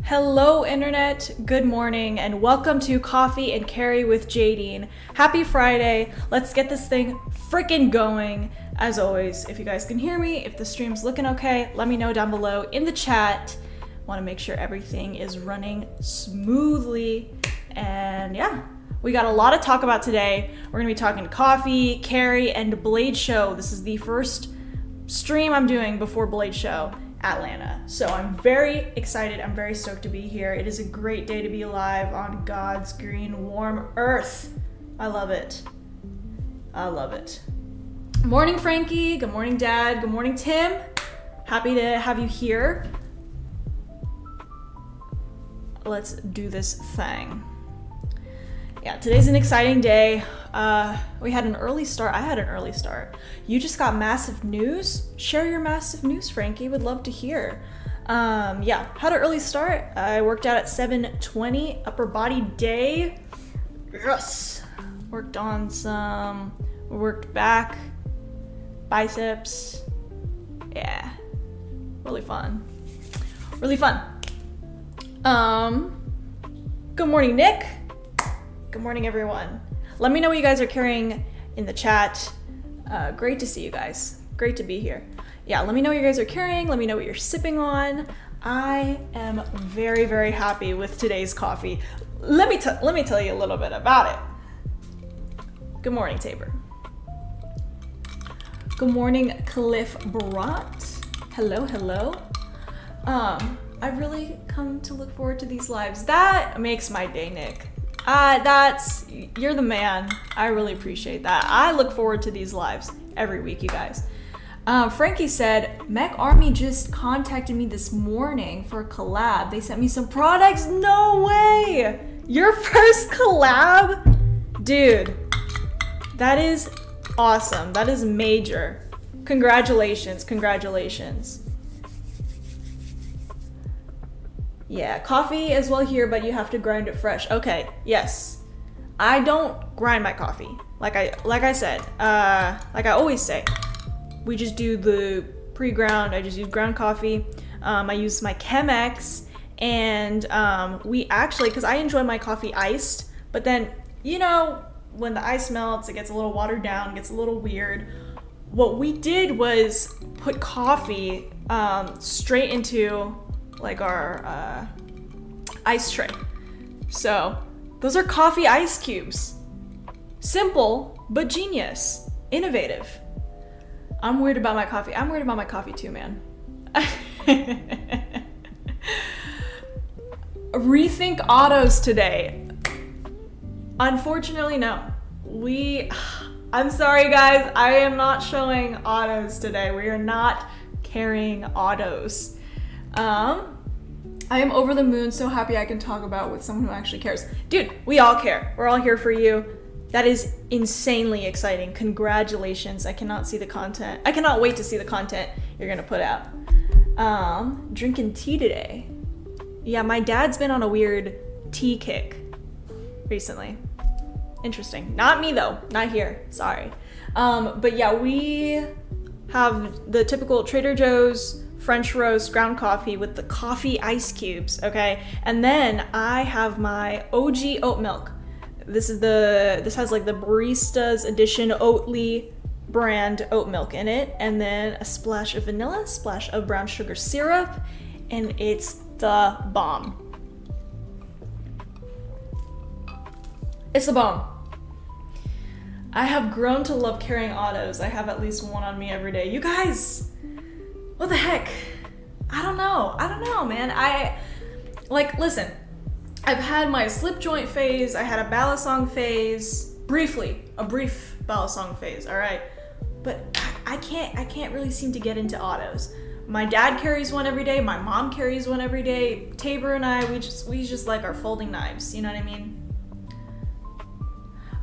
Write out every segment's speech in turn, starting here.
Hello internet, good morning, and welcome to Coffee and Carry with Jadine. Happy Friday, let's get this thing freaking going. As always, if you guys can hear me, if the stream's looking okay, let me know down below in the chat. Want to make sure everything is running smoothly. And yeah, we got a lot to talk about today. We're gonna be talking coffee, carry, and Blade Show. This is the first stream I'm doing before Blade Show Atlanta. So I'm very excited. I'm very stoked to be here. It is a great day to be alive on God's green, warm earth. I love it. I love it. Morning, Frankie. Good morning, Dad. Good morning, Tim. Happy to have you here. Let's do this thing. Yeah, today's an exciting day. We had an early start. I had an early start. You just got massive news? Share your massive news, Frankie. Would love to hear. Yeah, had an early start. I worked out at 7:20, upper body day. Yes. Worked back, biceps. Yeah, really fun. Really fun. Good morning, Nick. Good morning, everyone. Let me know what you guys are carrying in the chat. Great to see you guys. Great to be here. Yeah, let me know what you guys are carrying. Let me know what you're sipping on. I am very, very happy with today's coffee. Let me tell you a little bit about it. Good morning, Tabor. Good morning, Cliff Brat. Hello, hello. I've really come to look forward to these lives. That makes my day, Nick. You're the man. I really appreciate that. I look forward to these lives every week, you guys. Frankie said, Mech Army just contacted me this morning for a collab. They sent me some products. No way! Your first collab? Dude, that is awesome. That is major. Congratulations, congratulations. Yeah, coffee as well here, but you have to grind it fresh. Okay, yes. I don't grind my coffee. Like I always say. We just do the pre-ground. I just use ground coffee. I use my Chemex, and we actually, because I enjoy my coffee iced, but then, you know, when the ice melts, it gets a little watered down, gets a little weird. What we did was put coffee straight into like our ice tray. So those are coffee ice cubes. Simple, but genius. Innovative. I'm worried about my coffee. I'm worried about my coffee too, man. Rethink autos today. Unfortunately, no. I'm sorry, guys. I am not showing autos today. We are not carrying autos. I am over the moon, so happy I can talk about with someone who actually cares. Dude, we all care. We're all here for you. That is insanely exciting. Congratulations. I cannot see the content. I cannot wait to see the content you're gonna put out. Drinking tea today. Yeah, my dad's been on a weird tea kick recently. Interesting. Not me though, not here, sorry. But yeah, we have the typical Trader Joe's French roast ground coffee with the coffee ice cubes, okay? And then I have my OG oat milk. This has like the Barista's Edition Oatly brand oat milk in it, and then a splash of vanilla, splash of brown sugar syrup, and it's the bomb. It's the bomb. I have grown to love carrying autos. I have at least one on me every day. You guys, what the heck? I don't know, man. Listen, I've had my slip joint phase. I had a balisong phase, a brief balisong phase, all right? But I can't really seem to get into autos. My dad carries one every day. My mom carries one every day. Tabor and I, we just like our folding knives. You know what I mean?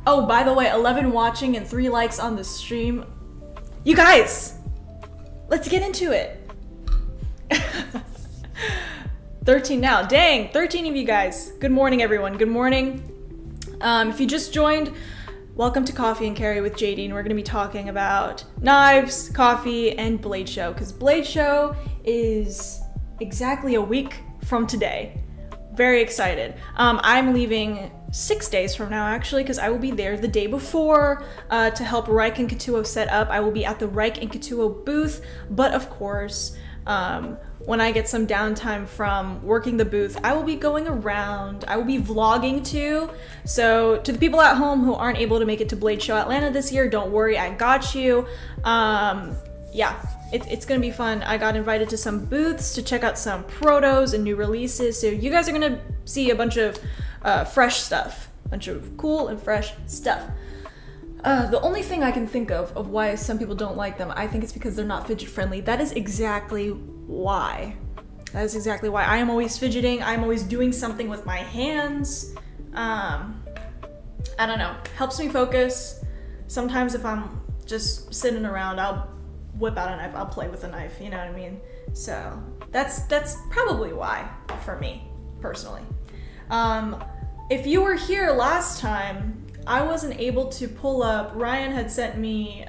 Oh, by the way, 11 watching and 3 likes on the stream. You guys, let's get into it. 13 now. Dang, 13 of you guys. Good morning, everyone. Good morning. If you just joined, welcome to Coffee and Carry with Jadine. We're going to be talking about knives, coffee, and Blade Show, because Blade Show is exactly a week from today. very excited. I'm leaving 6 days from now, actually, because I will be there the day before to help Reich and Katuo set up. I will be at the Reich and Katuo booth, but of course, when I get some downtime from working the booth, I will be going around. I will be vlogging too. So to the people at home who aren't able to make it to Blade Show Atlanta this year, don't worry, I got you. Yeah, it's gonna be fun. I got invited to some booths to check out some protos and new releases. So you guys are gonna see a bunch of fresh stuff, a bunch of cool and fresh stuff. The only thing I can think of why some people don't like them, I think it's because they're not fidget friendly. That is exactly why. That is exactly why. I am always fidgeting. I'm always doing something with my hands. I don't know. Helps me focus. Sometimes if I'm just sitting around, I'll whip out a knife. I'll play with a knife. You know what I mean? So that's probably why for me, personally. If you were here last time, I wasn't able to pull up. Ryan had sent me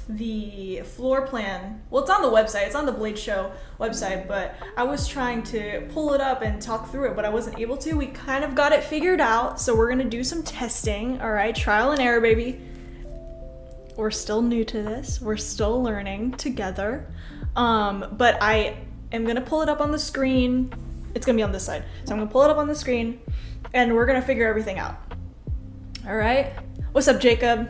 the floor plan. Well, it's on the website. It's on the Blade Show website, but I was trying to pull it up and talk through it, but I wasn't able to. We kind of got it figured out, so we're gonna do some testing. All right, trial and error, baby. We're still new to this. We're still learning together. But I am gonna pull it up on the screen. It's gonna be on this side. So I'm gonna pull it up on the screen and we're gonna figure everything out. All right. What's up, Jacob?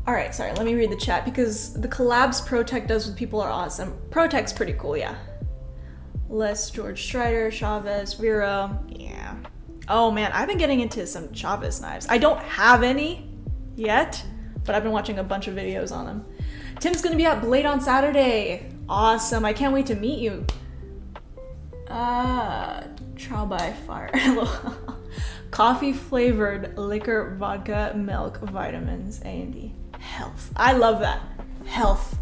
All right, sorry, let me read the chat because the collabs ProTech does with people are awesome. ProTech's pretty cool, yeah. Les, George Strider, Chavez, Vero, yeah. Oh man, I've been getting into some Chavez knives. I don't have any yet, but I've been watching a bunch of videos on them. Tim's gonna be at Blade on Saturday. Awesome, I can't wait to meet you. Trial by fire. Coffee flavored liquor, vodka, milk, vitamins, A and D. Health. I love that. Health.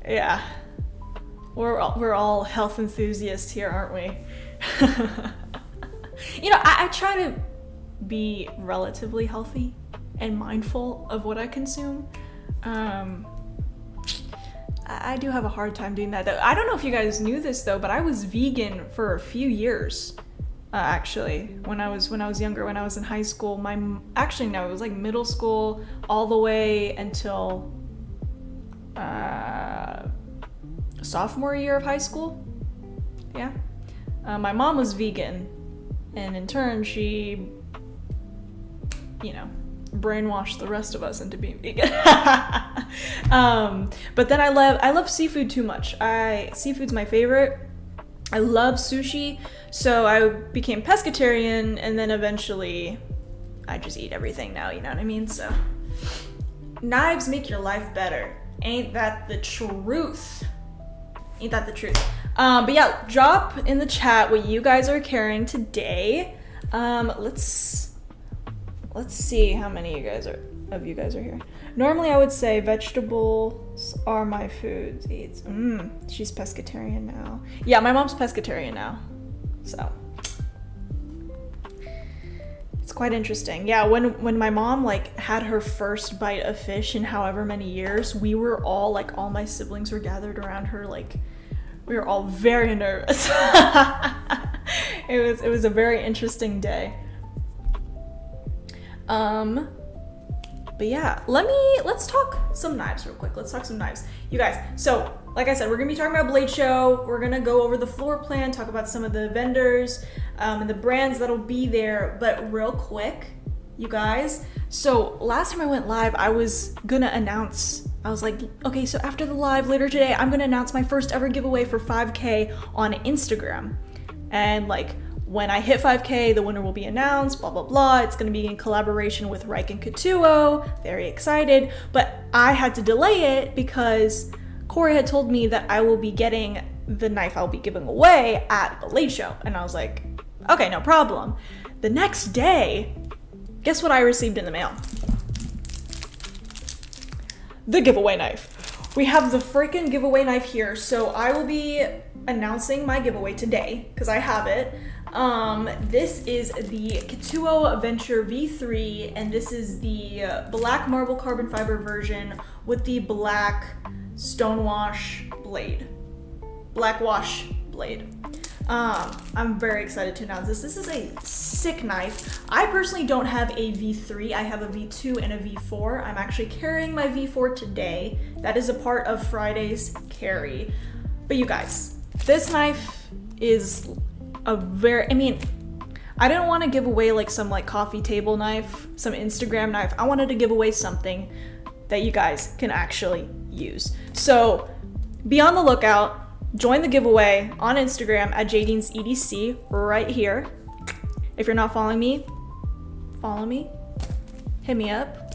Yeah. We're all health enthusiasts here, aren't we? You know, I try to be relatively healthy and mindful of what I consume. I do have a hard time doing that though. I don't know if you guys knew this though, but I was vegan for a few years. Actually, when I was younger, when I was in high school, it was like middle school all the way until sophomore year of high school. Yeah. My mom was vegan, and in turn, she, brainwashed the rest of us into being vegan. But then I love seafood too much. Seafood's my favorite. I love sushi, so I became pescatarian, and then eventually I just eat everything now, you know what I mean? So, knives make your life better. Ain't that the truth? Ain't that the truth? But yeah, drop in the chat what you guys are carrying today. Let's see how many of you guys are here. Normally I would say vegetables are my food. She's pescatarian now. Yeah, my mom's pescatarian now. So it's quite interesting. Yeah, when my mom had her first bite of fish in however many years, we were all all my siblings were gathered around her, we were all very nervous. It was a very interesting day. But yeah, let's talk some knives real quick. Let's talk some knives. You guys, so like I said, we're gonna be talking about Blade Show. We're gonna go over the floor plan, talk about some of the vendors, and the brands that'll be there. But real quick, you guys, so last time I went live, I was gonna announce, I was like, okay, so after the live later today, I'm gonna announce my first ever giveaway for 5K on Instagram. And when I hit 5K, the winner will be announced, blah, blah, blah. It's gonna be in collaboration with Reich and Katuo. Very excited. But I had to delay it because Corey had told me that I will be getting the knife I'll be giving away at the Blade Show. And I was like, okay, no problem. The next day, guess what I received in the mail? The giveaway knife. We have the freaking giveaway knife here. So I will be announcing my giveaway today because I have it. This is the Katuo Venture V3, and this is the black marble carbon fiber version with the black stonewash blade. Black wash blade. I'm very excited to announce this. This is a sick knife. I personally don't have a V3. I have a V2 and a V4. I'm actually carrying my V4 today. That is a part of Friday's carry. But you guys, this knife is a very, I mean, I didn't want to give away like some like coffee table knife, some Instagram knife. I wanted to give away something that you guys can actually use. So be on the lookout. Join the giveaway on Instagram at Jadine's EDC right here. If you're not following me, follow me. Hit me up.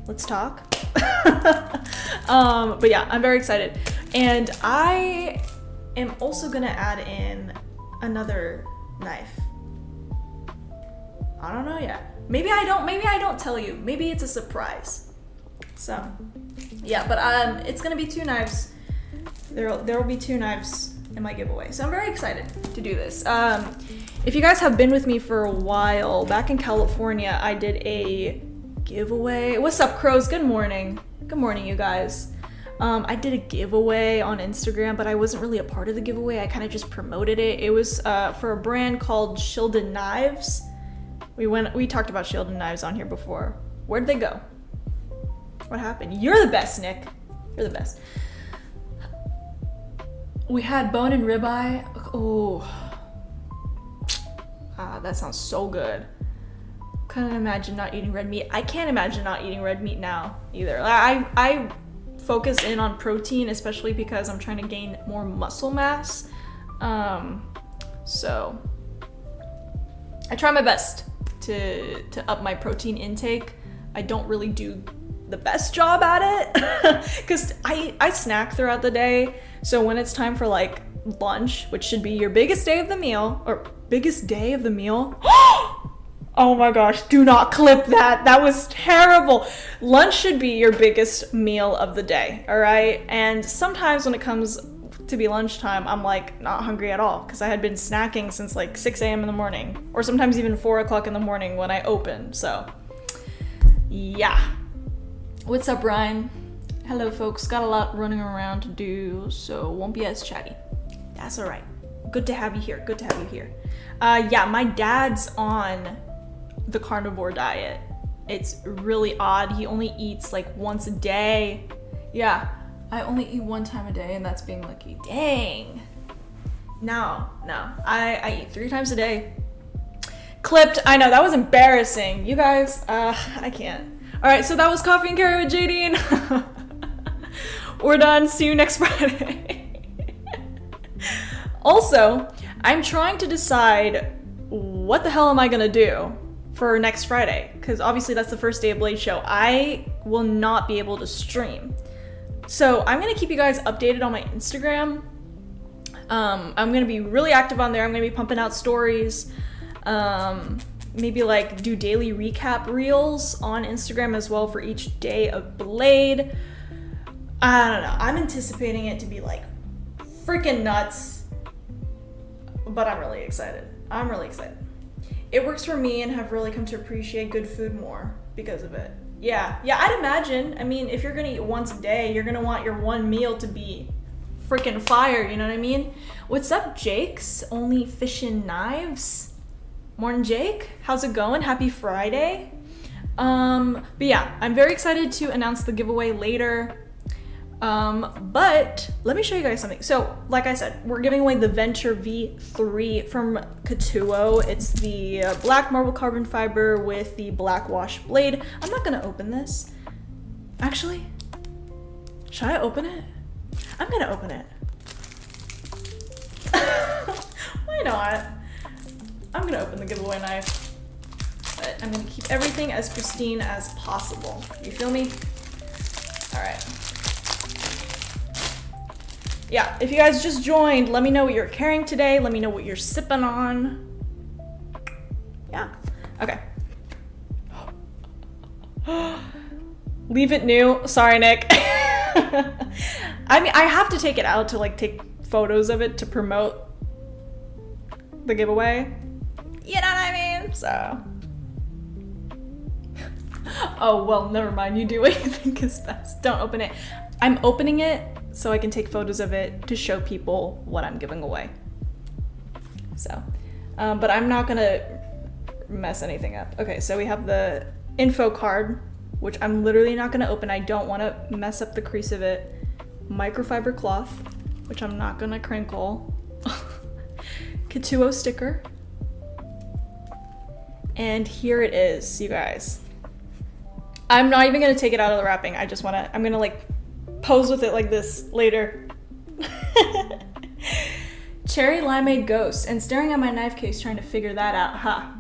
Let's talk. But yeah, I'm very excited. And I am also gonna add in another knife. I don't know yet. Maybe I don't tell you. Maybe it's a surprise. So yeah, but it's gonna be 2 knives. There will be 2 knives in my giveaway. So I'm very excited to do this. If you guys have been with me for a while, back in California, I did a giveaway. What's up, crows? Good morning. Good morning, you guys. I did a giveaway on Instagram, but I wasn't really a part of the giveaway. I kind of just promoted it. It was for a brand called Shielded Knives. We talked about Shielded Knives on here before. Where'd they go? What happened? You're the best, Nick. You're the best. We had bone and ribeye. Oh, that sounds so good. Couldn't imagine not eating red meat. I can't imagine not eating red meat now either. I focus in on protein, especially because I'm trying to gain more muscle mass. So I try my best to up my protein intake. I don't really do the best job at it because I snack throughout the day. So when it's time for like lunch, which should be your biggest day of the meal, or biggest day of the meal. Oh my gosh, do not clip that. That was terrible. Lunch should be your biggest meal of the day, all right? And sometimes when it comes to be lunchtime, I'm like not hungry at all because I had been snacking since like 6 a.m. in the morning, or sometimes even 4 o'clock in the morning when I open. So yeah. What's up, Ryan? Hello, folks. Got a lot running around to do, so won't be as chatty. That's all right. Good to have you here. Good to have you here. Yeah, my dad's on the carnivore diet. It's really odd. He only eats like once a day. Yeah, I only eat 1 time a day, and that's being lucky. Dang. No. I eat 3 times a day. Clipped. I know, that was embarrassing. You guys, I can't. All right, so that was Coffee and Carry with Jadine. We're done. See you next Friday. Also, I'm trying to decide what the hell am I gonna do for next Friday, because obviously that's the first day of Blade Show. I will not be able to stream. So I'm gonna keep you guys updated on my Instagram. I'm gonna be really active on there. I'm gonna be pumping out stories. Maybe like do daily recap reels on Instagram as well for each day of Blade. I don't know. I'm anticipating it to be like freaking nuts, but I'm really excited. I'm really excited. It works for me and have really come to appreciate good food more because of it. Yeah, I'd imagine. I mean, if you're gonna eat once a day, you're gonna want your one meal to be freaking fire, you know what I mean? What's up, Jake's? Only Fishin' Knives? Morning, Jake. How's it going? Happy Friday. But yeah, I'm very excited to announce the giveaway later. But let me show you guys something. So, like I said, we're giving away the Venture V3 from Katuo. It's the black marble carbon fiber with the black wash blade. I'm not gonna open this. Actually, should I open it? I'm gonna open it. Why not? I'm gonna open the giveaway knife, but I'm gonna keep everything as pristine as possible. You feel me? All right. Yeah, if you guys just joined, let me know what you're carrying today. Let me know what you're sipping on. Yeah, okay. Leave it new. Sorry, Nick. I mean, I have to take it out to like take photos of it to promote the giveaway. You know what I mean? So. Oh, well, never mind. You do what you think is best. Don't open it. I'm opening it so I can take photos of it to show people what I'm giving away. So, but I'm not gonna mess anything up. Okay, so we have the info card, which I'm literally not gonna open. I don't want to mess up the crease of it. Microfiber cloth, which I'm not gonna crinkle. Katuo sticker. And here it is, you guys. I'm not even gonna take it out of the wrapping. I'm gonna like pose with it like this later. Cherry limeade ghost, and staring at my knife case trying to figure that out, huh?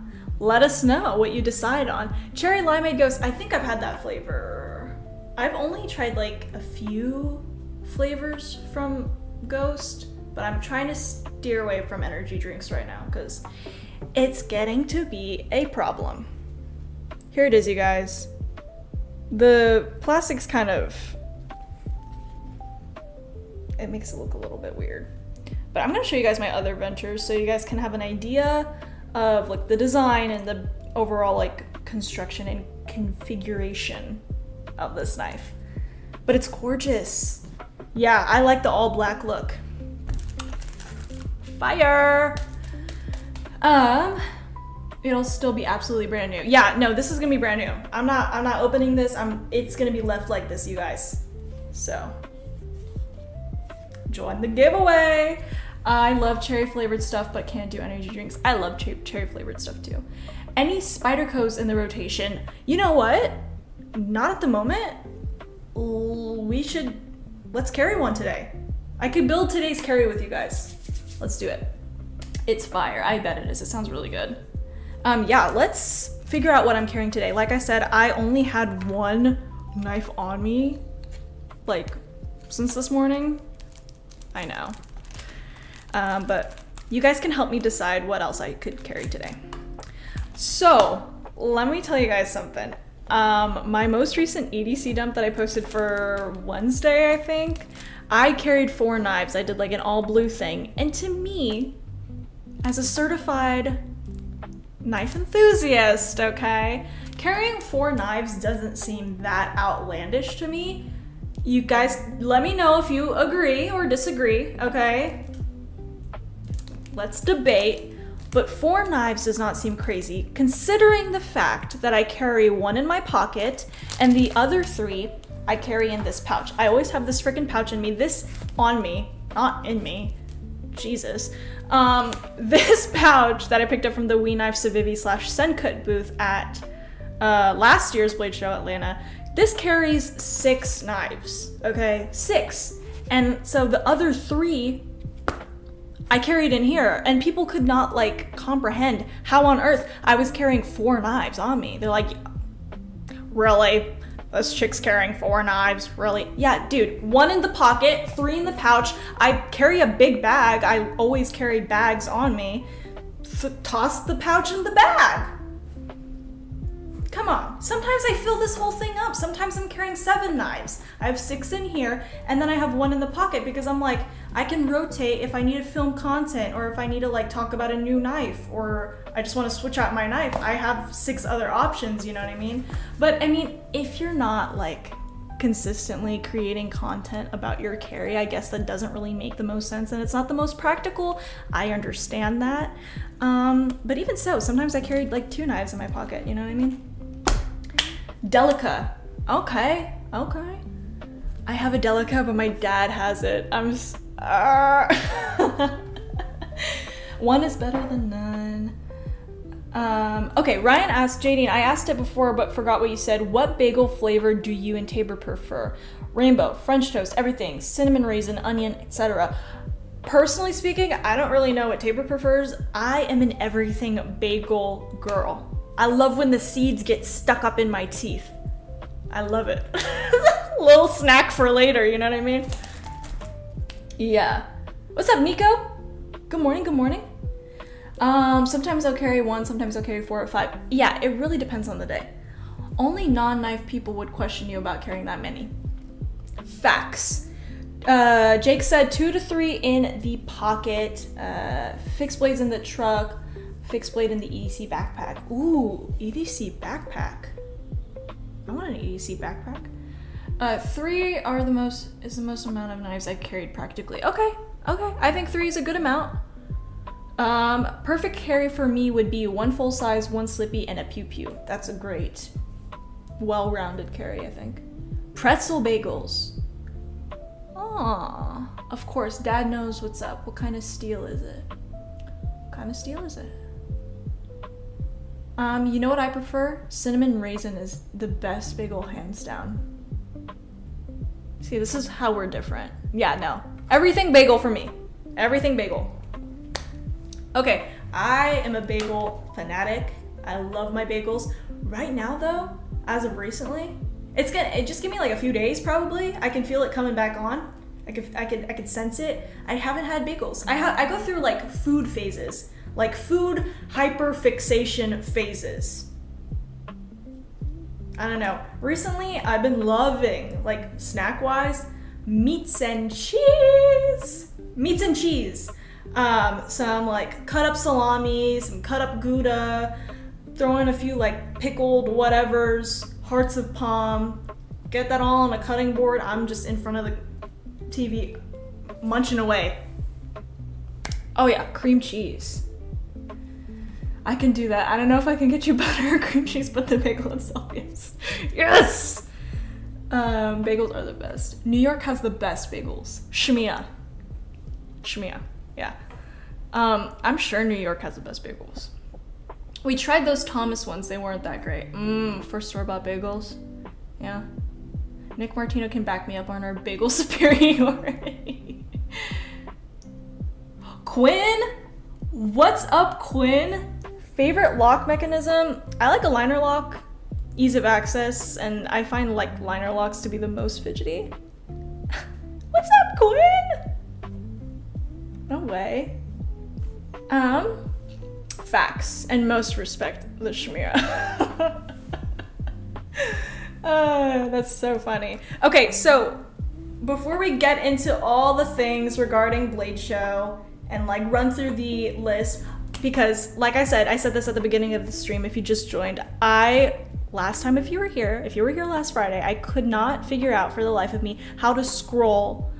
Let us know what you decide on. Cherry limeade ghost, I think I've had that flavor. I've only tried like a few flavors from Ghost, but I'm trying to steer away from energy drinks right now because it's getting to be a problem. Here it is, you guys. The plastic's kind of, it makes it look a little bit weird. But I'm gonna show you guys my other ventures so you guys can have an idea of like the design and the overall like construction and configuration of this knife. But it's gorgeous. Yeah, I like the all black look. Fire! It'll still be absolutely brand new. Yeah, no, this is gonna be brand new. I'm not opening this. It's gonna be left like this, you guys. So join the giveaway. I love cherry flavored stuff, but can't do energy drinks. I love cherry flavored stuff too. Any Spyderco's in the rotation? You know what? Not at the moment. Let's carry one today. I could build today's carry with you guys. Let's do it. It's fire. I bet it is. It sounds really good. Yeah, let's figure out what I'm carrying today. Like I said, I only had one knife on me, like, since this morning. I know. But you guys can help me decide what else I could carry today. So, let me tell you guys something. My most recent EDC dump that I posted for Wednesday, I think, I carried 4 knives. I did like an all blue thing. And to me, as a certified knife enthusiast, okay, carrying 4 knives doesn't seem that outlandish to me. You guys, let me know if you agree or disagree, okay? Let's debate. But 4 knives does not seem crazy, considering the fact that I carry 1 in my pocket and the other 3 I carry in this pouch. I always have this freaking pouch in me, this on me, not in me. Jesus. This pouch that I picked up from the We Knife Civivi / Sencut booth at last year's Blade Show Atlanta. This carries 6 knives, okay? 6. And so the other 3 I carried in here, and people could not like comprehend how on earth I was carrying 4 knives on me. They're like, really? This chick's carrying 4 knives, really? Yeah, dude, 1 in the pocket, 3 in the pouch. I carry a big bag. I always carry bags on me. Toss the pouch in the bag. Come on. Sometimes I fill this whole thing up. Sometimes I'm carrying 7 knives. I have 6 in here, and then I have 1 in the pocket because I'm like, I can rotate if I need to film content or if I need to like talk about a new knife or I just want to switch out my knife. I have 6 other options, you know what I mean? But I mean, if you're not like consistently creating content about your carry, I guess that doesn't really make the most sense and it's not the most practical. I understand that. But even so, sometimes I carried like 2 knives in my pocket, you know what I mean? Delica. Okay. I have a Delica, but my dad has it. One is better than none. Okay, Ryan asked, Jadine, I asked it before but forgot what you said. What bagel flavor do you and Tabor prefer? Rainbow, French toast, everything, cinnamon raisin, onion, etc. Personally speaking, I don't really know what Tabor prefers. I am an everything bagel girl. I love when the seeds get stuck up in my teeth. I love it. Little snack for later, you know what I mean? Yeah. What's up, Nico? Good morning. Sometimes I'll carry 1, sometimes I'll carry 4 or 5. Yeah, it really depends on the day. Only non-knife people would question you about carrying that many. Facts. Jake said 2 to 3 in the pocket, fixed blades in the truck, fixed blade in the EDC backpack. Ooh, EDC backpack. I want an EDC backpack. 3 is the most amount of knives I've carried practically. Okay. I think 3 is a good amount. Perfect carry for me would be one full size, one slippy, and a pew pew. That's a great, well-rounded carry, I think. Pretzel bagels. Aww. Of course, Dad knows what's up. What kind of steel is it? What kind of steel is it? You know what I prefer? Cinnamon raisin is the best bagel, hands down. See, this is how we're different. Yeah, no. Everything bagel for me. Everything bagel. Okay, I am a bagel fanatic. I love my bagels. Right now though, as of recently, it just give me like a few days probably. I can feel it coming back on. I could sense it. I haven't had bagels. I go through like food phases, like food hyperfixation phases. I don't know. Recently, I've been loving, like snack-wise, meats and cheese. Meats and cheese. Some like cut up salami, some cut up Gouda, throw in a few like pickled whatevers, hearts of palm, get that all on a cutting board. I'm just in front of the TV munching away. Oh yeah, cream cheese. I can do that. I don't know if I can get you butter or cream cheese, but the bagel itself, yes. Yes! Bagels are the best. New York has the best bagels. Shmia, yeah. I'm sure New York has the best bagels. We tried those Thomas ones, they weren't that great. For store-bought bagels. Yeah. Nick Martino can back me up on our bagel superiority. Quinn? What's up, Quinn? Favorite lock mechanism? I like a liner lock, ease of access, and I find like liner locks to be the most fidgety. What's up, Quinn? No way. Facts and most respect the Shmira. That's so funny. Okay, so before we get into all the things regarding Blade Show and like run through the list, because like I said this at the beginning of the stream, if you just joined, last time if you were here last Friday, I could not figure out for the life of me how to scroll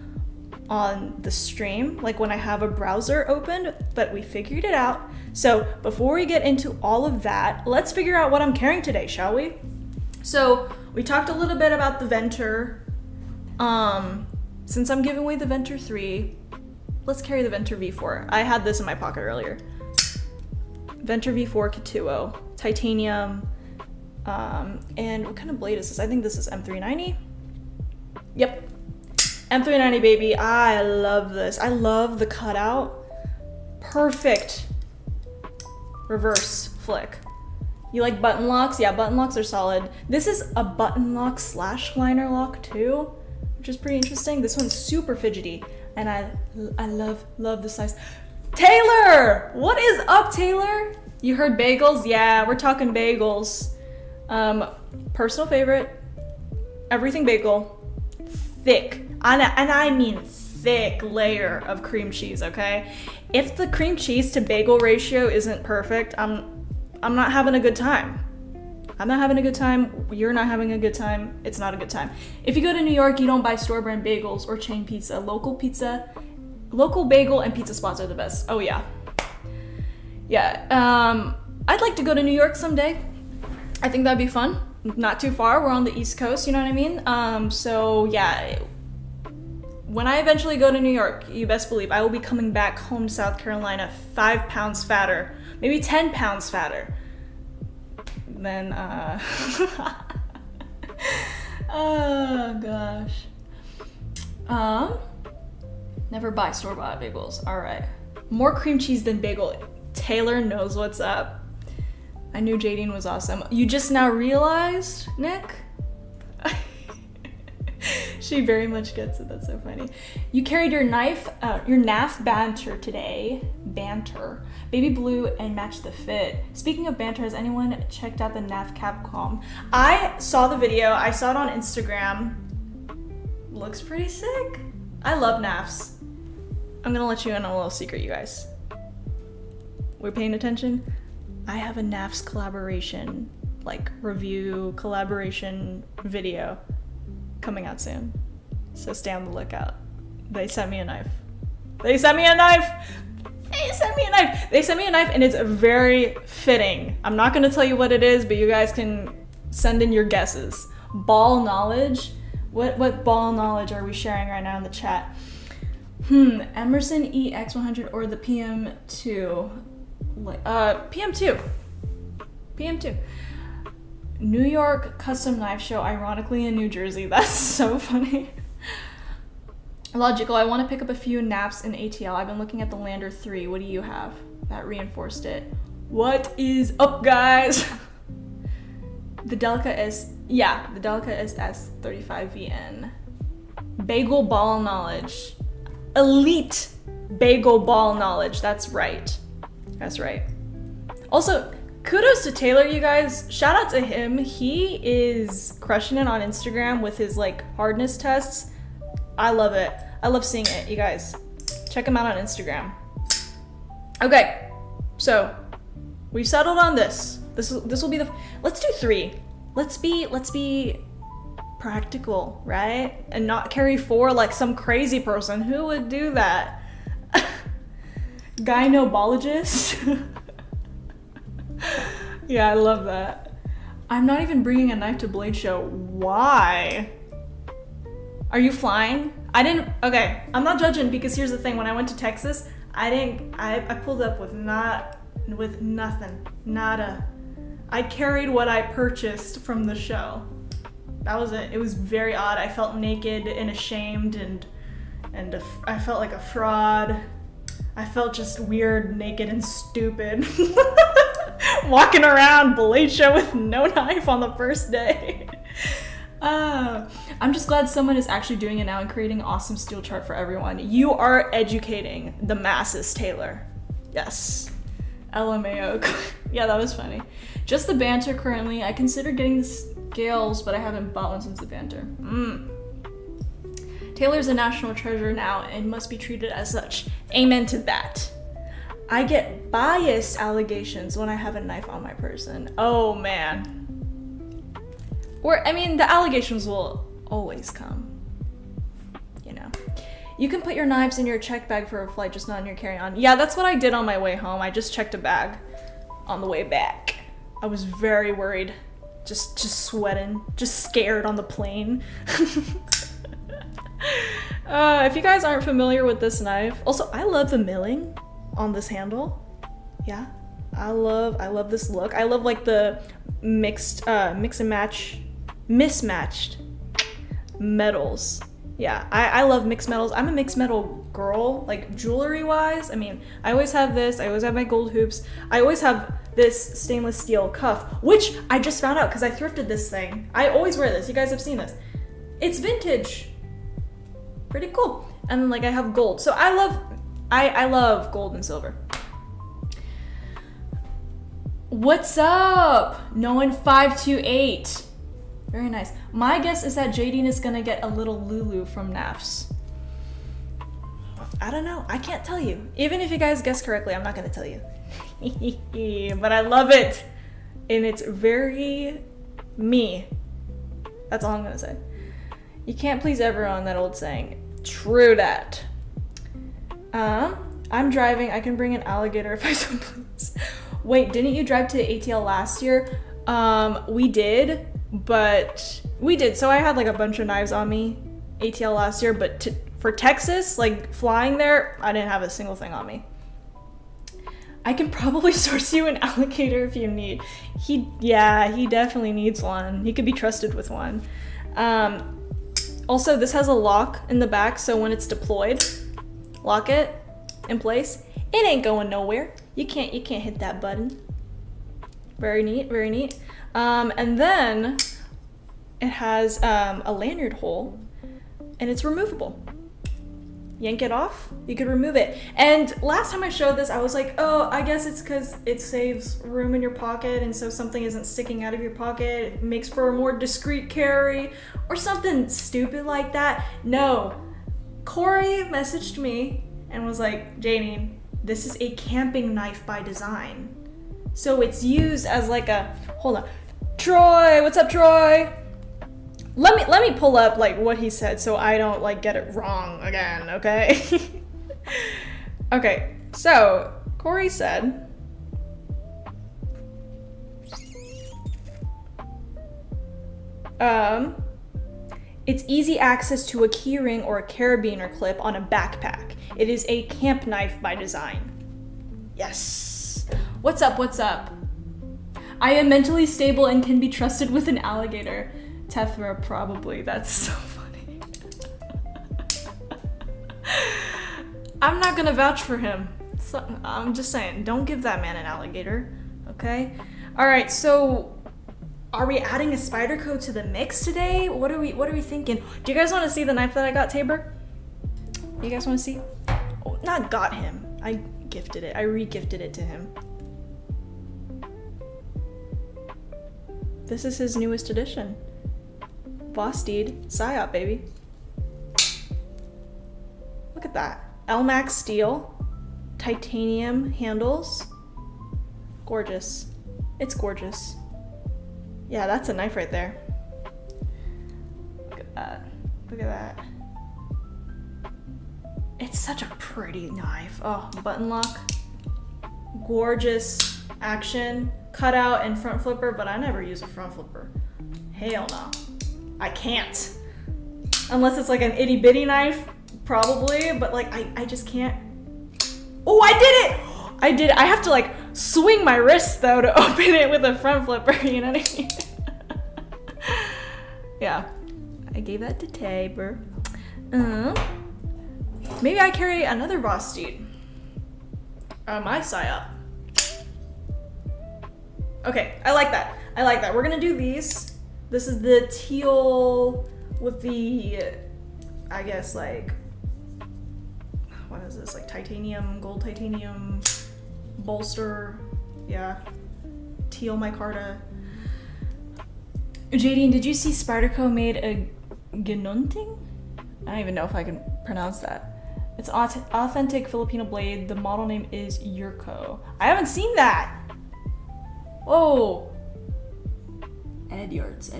on the stream, like when I have a browser opened, but we figured it out. So before we get into all of that, let's figure out what I'm carrying today, shall we? So we talked a little bit about the Venter. Since I'm giving away the Venter 3, let's carry the Venter V4. I had this in my pocket earlier. Venter V4 Katuo, titanium, and what kind of blade is this? I think this is M390. Yep, M390 baby. I love this. I love the cutout. Perfect reverse flick. You like button locks? Yeah, button locks are solid. This is a button lock / liner lock too, which is pretty interesting. This one's super fidgety, and I love the size. Taylor! What is up, Taylor? You heard bagels? Yeah, we're talking bagels. Personal favorite, everything bagel. Thick, and I mean thick layer of cream cheese, okay? If the cream cheese to bagel ratio isn't perfect, I'm not having a good time. I'm not having a good time. You're not having a good time. It's not a good time. If you go to New York, you don't buy store brand bagels or chain pizza. Local bagel and pizza spots are the best. Oh yeah. Yeah, I'd like to go to New York someday. I think that'd be fun. Not too far, we're on the East Coast, you know what I mean? So yeah, when I eventually go to New York, you best believe I will be coming back home to South Carolina 5 pounds fatter, maybe 10 pounds fatter than, oh gosh. Never buy store-bought bagels. All right. More cream cheese than bagel. Taylor knows what's up. I knew Jadine was awesome. You just now realized, Nick? She very much gets it. That's so funny. You carried your NAF banter today. Banter. Baby blue and match the fit. Speaking of banter, has anyone checked out the NAF Capcom? I saw the video. I saw it on Instagram. Looks pretty sick. I love NAFs. I'm gonna let you in on a little secret, you guys. We're paying attention? I have a NAFs collaboration, like review collaboration video coming out soon. So stay on the lookout. They sent me a knife. They sent me a knife! They sent me a knife. They sent me a knife, and it's very fitting. I'm not gonna tell you what it is, but you guys can send in your guesses. Ball knowledge. What ball knowledge are we sharing right now in the chat? Emerson EX100 or the PM2? PM2. PM2. New York Custom Knife Show, ironically in New Jersey. That's so funny. Logical, I want to pick up a few naps in ATL. I've been looking at the Lander 3. What do you have? That reinforced it. What is up, guys? The Delica the Delica is S35VN. Bagel ball knowledge. Elite bagel ball knowledge. That's right. That's right. Also, kudos to Taylor, you guys. Shout out to him. He is crushing it on Instagram with his like hardness tests. I love it. I love seeing it, you guys. Check him out on Instagram. Okay, so we've settled on this. This will be the. Let's do 3. Let's be practical, right? And not carry 4 like some crazy person. Who would do that? Gynobologist. Yeah, I love that. I'm not even bringing a knife to Blade Show. Why? Are you flying? Okay, I'm not judging because here's the thing. When I went to Texas, I pulled up with nothing. Nada. I carried what I purchased from the show. That was it. It was very odd. I felt naked and ashamed and I felt like a fraud. I felt just weird, naked, and stupid. Walking around Blade Show with no knife on the first day. I'm just glad someone is actually doing it now and creating an awesome steel chart for everyone. You are educating the masses, Taylor. Yes. LMAO. Yeah, that was funny. Just the banter currently. I consider getting the scales, but I haven't bought one since the banter. Taylor's a national treasure now and must be treated as such. Amen to that. I get biased allegations when I have a knife on my person. Oh man. The allegations will always come. You know. You can put your knives in your check bag for a flight, just not in your carry-on. Yeah, that's what I did on my way home. I just checked a bag on the way back. I was very worried. Just sweating. Just scared on the plane. If you guys aren't familiar with this knife, also I love the milling on this handle. Yeah, I love this look. I love like the mix and match, mismatched metals. Yeah, I love mixed metals. I'm a mixed metal girl, like jewelry wise. I mean, I always have this. I always have my gold hoops. I always have this stainless steel cuff, which I just found out because I thrifted this thing. I always wear this. You guys have seen this. It's vintage. Pretty cool. And like I have gold. So I love gold and silver. What's up? No one 528. Very nice. My guess is that Jadine is gonna get a little Lulu from NAFs. I don't know. I can't tell you. Even if you guys guess correctly, I'm not gonna tell you. But I love it. And it's very me. That's all I'm gonna say. You can't please everyone, that old saying. True that. I'm driving. I can bring an alligator if I so please. Wait, didn't you drive to ATL last year? We did. So I had like a bunch of knives on me ATL last year, but for Texas, like flying there, I didn't have a single thing on me. I can probably source you an alligator if you need. He definitely needs one. He could be trusted with one. Also, this has a lock in the back, so when it's deployed, lock it in place. It ain't going nowhere. You can't hit that button. Very neat, very neat. And then it has a lanyard hole, and it's removable. Yank it off, you could remove it. And last time I showed this, I was like, oh, I guess it's because it saves room in your pocket, and so something isn't sticking out of your pocket. It makes for a more discreet carry, or something stupid like that. No. Corey messaged me and was like, Jadine, this is a camping knife by design. So it's used as like a, hold on. Troy, what's up, Troy? Let me pull up like what he said so I don't like get it wrong again, okay? Okay, So, Corey said, it's easy access to a keyring or a carabiner clip on a backpack. It is a camp knife by design. Yes. What's up, what's up? I am mentally stable and can be trusted with an alligator. Tethra, probably. That's so funny. I'm not gonna vouch for him. So, I'm just saying, don't give that man an alligator, okay? All right, so are we adding a spider code to the mix today? What are we thinking? Do you guys want to see the knife that I got Tabor? You guys want to see? Oh, not got him. I gifted it. I re-gifted it to him. This is his newest edition. Vosteed Psyop, baby. Look at that. Elmax steel. Titanium handles. Gorgeous. It's gorgeous. Yeah, that's a knife right there. Look at that. Look at that. It's such a pretty knife. Oh, button lock. Gorgeous action. Cutout and front flipper, but I never use a front flipper. Hell no. I can't. Unless it's like an itty bitty knife, probably, but like I just can't. Oh, I did it! I did it. I have to like swing my wrist though to open it with a front flipper, you know what I mean? Yeah, I gave that to Tabor. Maybe I carry another Vosteed. My Psyop. Okay, I like that. I like that. We're gonna do these. This is the teal with the, I guess like, what is this? Like titanium, gold titanium bolster. Yeah. Teal micarta. Jadine, did you see Spyderco made a Genunting? I don't even know if I can pronounce that. It's authentic Filipino blade. The model name is Yurko. I haven't seen that. Whoa. Ed Yards.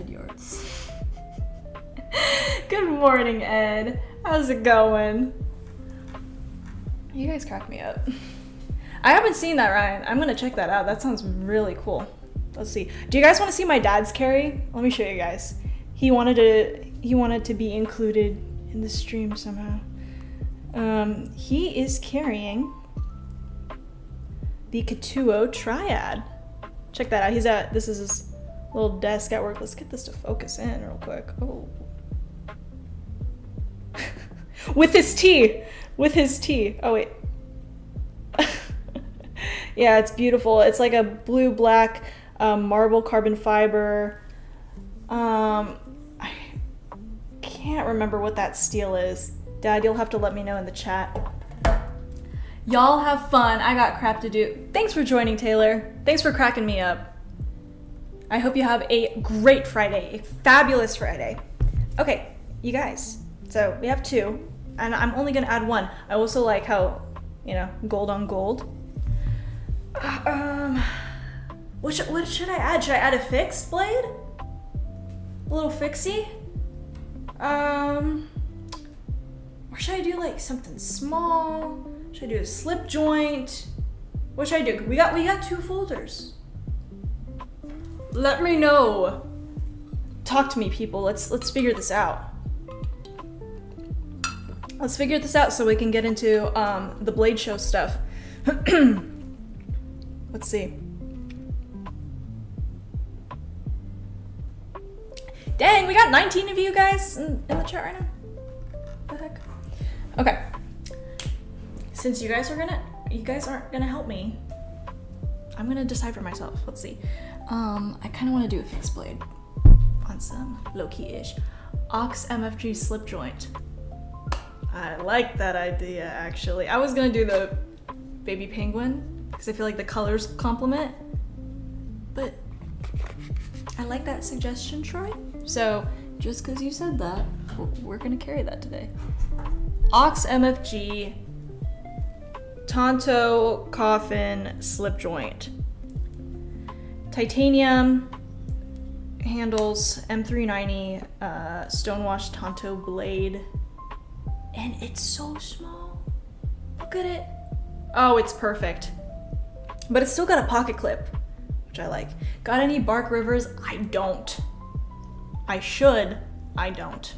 Good morning, Ed. How's it going? You guys crack me up. I haven't seen that, Ryan. I'm gonna check that out. That sounds really cool. Let's see. Do you guys want to see my dad's carry? Let me show you guys. He wanted to be included in the stream somehow. He is carrying the Katuo Triad. Check that out. This is his little desk at work. Let's get this to focus in real quick. Oh. With his tea. Oh, wait. Yeah, it's beautiful. It's like a blue-black marble carbon fiber. I can't remember what that steel is. Dad, you'll have to let me know in the chat. Y'all have fun. I got crap to do. Thanks for joining, Taylor. Thanks for cracking me up. I hope you have a great Friday, a fabulous Friday. Okay, you guys. So we have two, and I'm only gonna add one. I also like how, gold on gold. What should I add? Should I add a fixed blade? A little fixie? Or should I do like something small? Should I do a slip joint? What should I do? We got two folders. Let me know. Talk to me, people. Let's figure this out. Let's figure this out so we can get into the Blade Show stuff. Let's see. Dang, we got 19 of you guys in the chat right now. What the heck? Okay. Since you guys aren't gonna help me, I'm gonna decide for myself. Let's see. I kind of want to do a fixed blade on some low-key-ish. Ox MFG slip joint. I like that idea, actually. I was gonna do the baby penguin because I feel like the colors complement, but I like that suggestion, Troy. So just because you said that, we're gonna carry that today. Ox MFG Tonto coffin slip joint. Titanium handles, M390 stonewash Tonto blade. And it's so small. Look at it. Oh, it's perfect. But it's still got a pocket clip, which I like. Got any Bark Rivers? I don't. I should. I don't.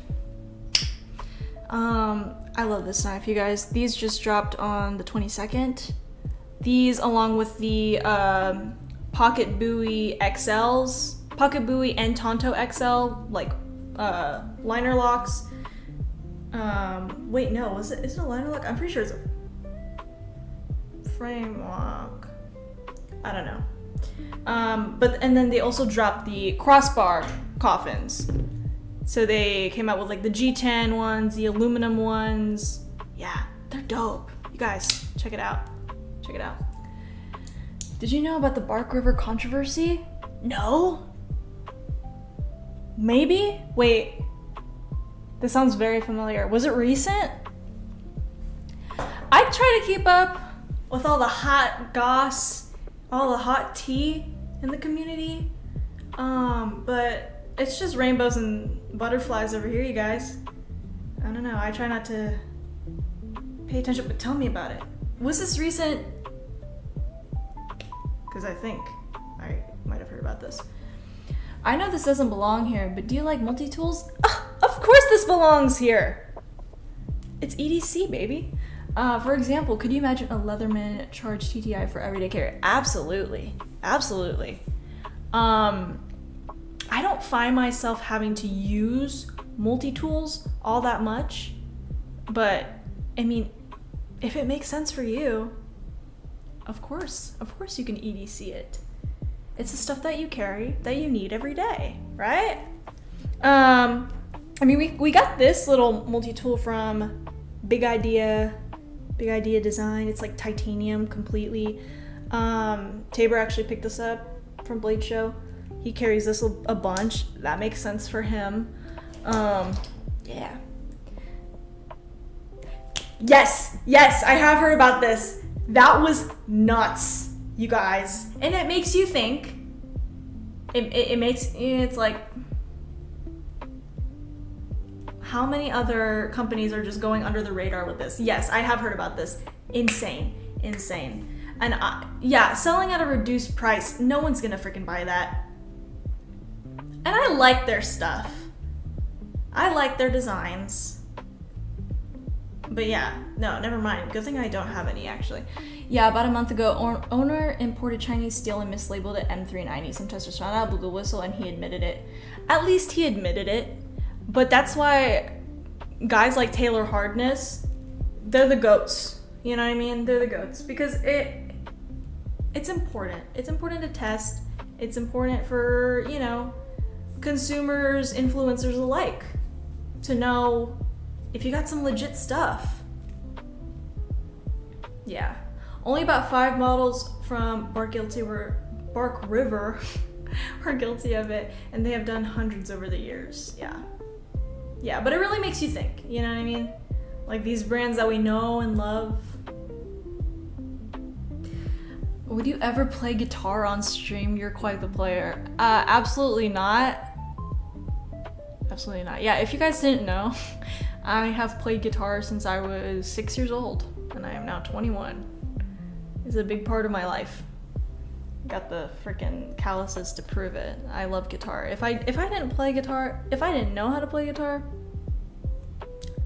I love this knife, you guys. These just dropped on the 22nd. These, along with the Pocket Buoy XLs, Pocket Buoy and Tonto XL, like liner locks. Wait, no, is it a liner lock? I'm pretty sure it's a frame lock. I don't know. And then they also dropped the crossbar coffins. So they came out with like the G10 ones, the aluminum ones. Yeah, they're dope. You guys, check it out. Check it out. Did you know about the Bark River controversy? No? Maybe? Wait. This sounds very familiar. Was it recent? I try to keep up with all the hot goss, all the hot tea in the community. But it's just rainbows and butterflies over here, you guys. I don't know. I try not to pay attention, but tell me about it. Was this recent? Because I think I might have heard about this. I know this doesn't belong here, but do you like multi-tools? Of course this belongs here. It's EDC, baby. For example, could you imagine a Leatherman charged TTI for everyday carry? Absolutely. Absolutely. I don't find myself having to use multi-tools all that much, but I mean, if it makes sense for you, of course you can EDC it. It's the stuff that you carry, that you need every day, right? I mean, we got this little multi-tool from Big Idea Design. It's like titanium completely. Tabor actually picked this up from Blade Show. He carries this a bunch. That makes sense for him. Yeah. Yes, I have heard about this. That was nuts, you guys. And it makes you think. It's like, how many other companies are just going under the radar with this? Yes, I have heard about this. Insane. And yeah, selling at a reduced price. No one's gonna freaking buy that. And I like their stuff. I like their designs. But yeah, no, never mind. Good thing I don't have any, actually. Yeah, about a month ago, owner imported Chinese steel and mislabeled it M390. Some testers found out, blew the whistle, and he admitted it. At least he admitted it. But that's why guys like Taylor Hardness, they're the goats. You know what I mean? They're the goats. Because it's important. It's important to test. It's important for, you know, consumers, influencers alike, to know if you got some legit stuff. Yeah. Only about 5 models from Bark River are guilty of it, and they have done hundreds over the years. Yeah, but it really makes you think, you know what I mean? Like these brands that we know and love. Would you ever play guitar on stream? You're quite the player. Absolutely not. Absolutely not. Yeah, if you guys didn't know, I have played guitar since I was 6 years old, and I am now 21. It's a big part of my life. Got the freaking calluses to prove it. I love guitar. If I didn't play guitar, if I didn't know how to play guitar,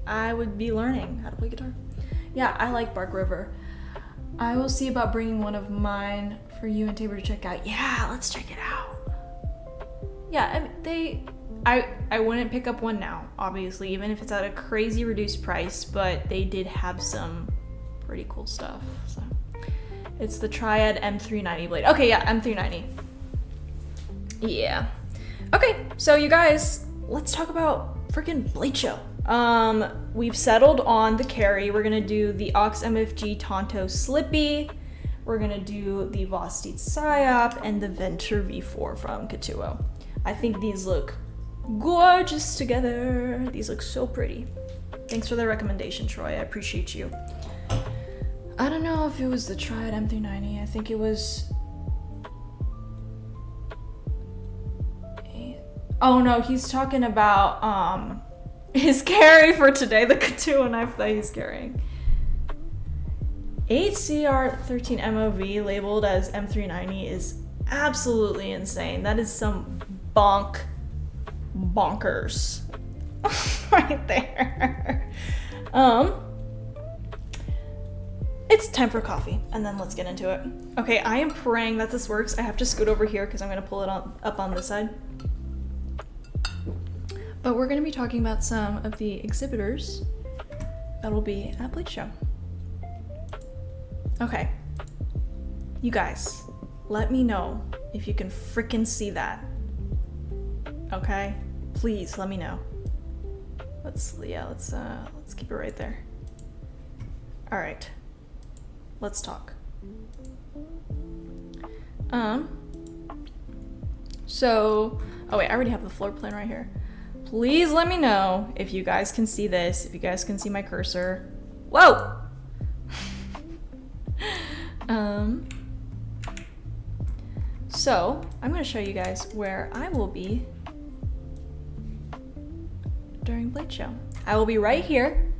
I would be learning how to play guitar. Yeah, I like Bark River. I will see about bringing one of mine for you and Tabor to check out. Yeah, let's check it out. Yeah, I wouldn't pick up one now, obviously, even if it's at a crazy reduced price, but they did have some pretty cool stuff. So it's the Triad M390 blade. Okay, yeah, M390. Yeah. Okay, so you guys, let's talk about freaking Blade Show. We've settled on the carry. We're gonna do the Ox MFG Tonto Slippy. We're gonna do the Vosteed Psyop and the Venture V4 from Katuo. I think these look gorgeous together. These look so pretty. Thanks for the recommendation, Troy. I appreciate you. I don't know if it was the Triad M390. I think it was... Oh no, he's talking about his carry for today, the Katuo knife that he's carrying. 8CR13MOV labeled as M390 is absolutely insane. That is some bonkers right there. It's time for coffee, and then let's get into it. Okay, I am praying that this works. I have to scoot over here because I'm gonna pull it up on this side. But we're gonna be talking about some of the exhibitors that will be at Blade Show. Okay, you guys, let me know if you can freaking see that. Okay, please let me know. Let's keep it right there. All right, let's talk. So, oh wait, I already have the floor plan right here. Please let me know if you guys can see this, if you guys can see my cursor. Whoa! So I'm going to show you guys where I will be during Blade Show. I will be right here,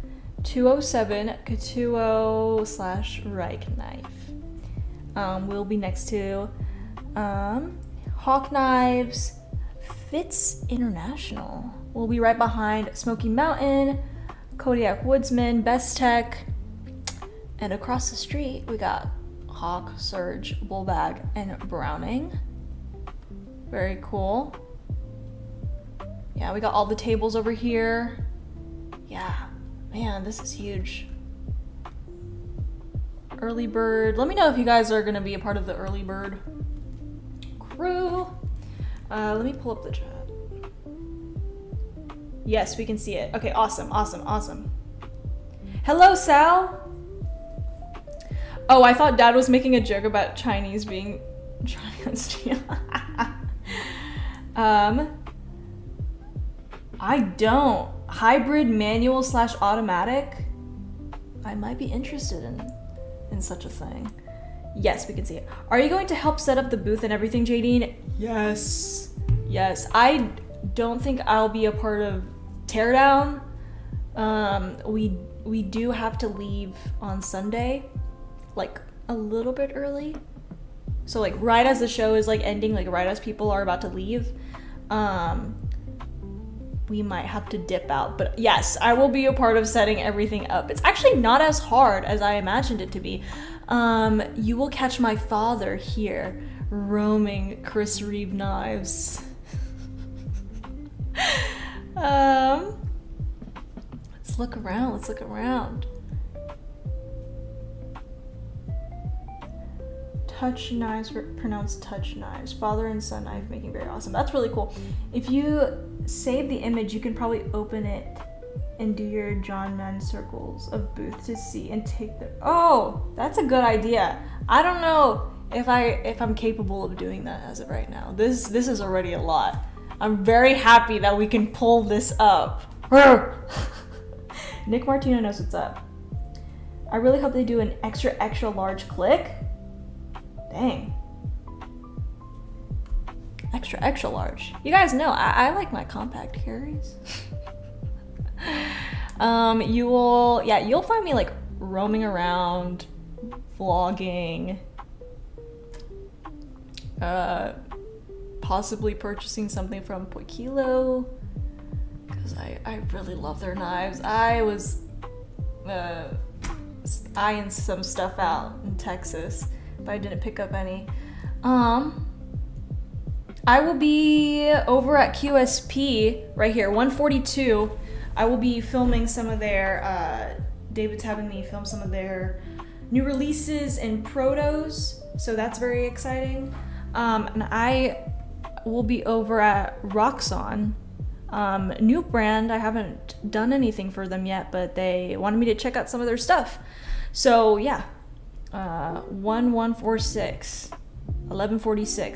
207 Katuo/Reich Knife. We'll be next to Hawk Knives, Fitz International. We'll be right behind Smoky Mountain, Kodiak Woodsman, Best Tech, and across the street we got Hawk, Surge, Bullbag, and Browning. Very cool. Yeah, we got all the tables over here. Yeah, man, this is huge. Early Bird. Let me know if you guys are gonna be a part of the Early Bird crew. Let me pull up the chat. Yes, we can see it. Okay, awesome. Hello, Sal. Oh, I thought Dad was making a joke about Chinese being trans. I don't. Hybrid manual / automatic? I might be interested in such a thing. Yes, we can see it. Are you going to help set up the booth and everything, Jadine? Yes. I don't think I'll be a part of Teardown. We do have to leave on Sunday, like a little bit early. So like right as the show is like ending, like right as people are about to leave, we might have to dip out. But yes, I will be a part of setting everything up. It's actually not as hard as I imagined it to be. You will catch my father here roaming Chris Reeve knives. Let's look around. Touch knives, pronounced touch knives. Father and son knife making, very awesome. That's really cool. If you save the image, you can probably open it and do your John Mann circles of booth to see and take the. Oh, that's a good idea. I don't know if I'm capable of doing that as of right now. This is already a lot. I'm very happy that we can pull this up. Nick Martino knows what's up. I really hope they do an extra large click. Dang. Extra large. You guys know I like my compact carries. You'll find me like roaming around, vlogging, possibly purchasing something from Poikilo, because I really love their knives. I was eyeing some stuff out in Texas, but I didn't pick up any. I will be over at QSP right here, 142. I will be filming some of their, David's having me film some of their new releases and protos, so that's very exciting. And I will be over at Roxxon, new brand. I haven't done anything for them yet, but they wanted me to check out some of their stuff. So yeah, 1146.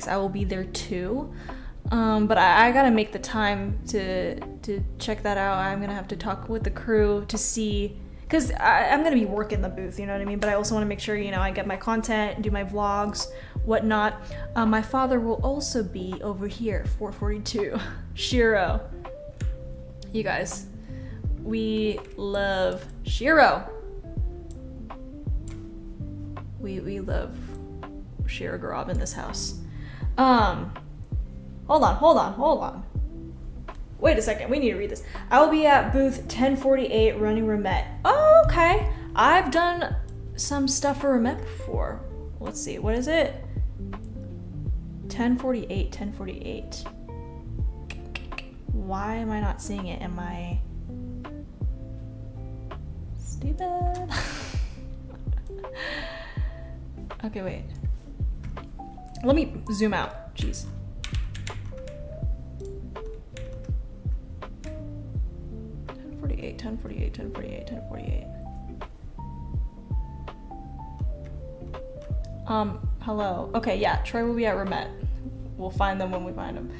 I will be there too. But I gotta make the time to check that out. I'm gonna have to talk with the crew to see, because I'm gonna be working the booth, you know what I mean? But I also want to make sure, I get my content, do my vlogs, whatnot. My father will also be over here, 442. Shiro. You guys, we love Shiro. We love Shirogorov in this house. Hold on. Wait a second, we need to read this. I will be at booth 1048 running Remet. Oh, okay. I've done some stuff for Remet before. Let's see, what is it? 1048. Why am I not seeing it? Am I stupid? Okay, wait. Let me zoom out. Jeez. Hello. Okay, yeah, Troy will be at Remet. We'll find them when we find them.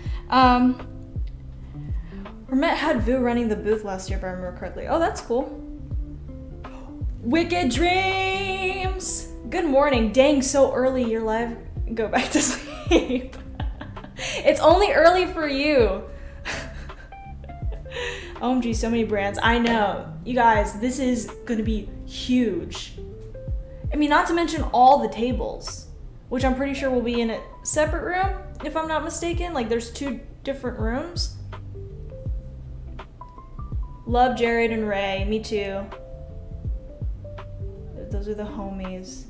Remet had Vu running the booth last year, if I remember correctly. Oh, that's cool. Wicked dreams! Good morning. Dang, so early. You're live. Go back to sleep. It's only early for you. OMG, so many brands. I know. You guys, this is gonna be huge. I mean, not to mention all the tables, which I'm pretty sure will be in a separate room, if I'm not mistaken. Like, there's 2 different rooms. Love Jared and Ray. Me too. Those are the homies.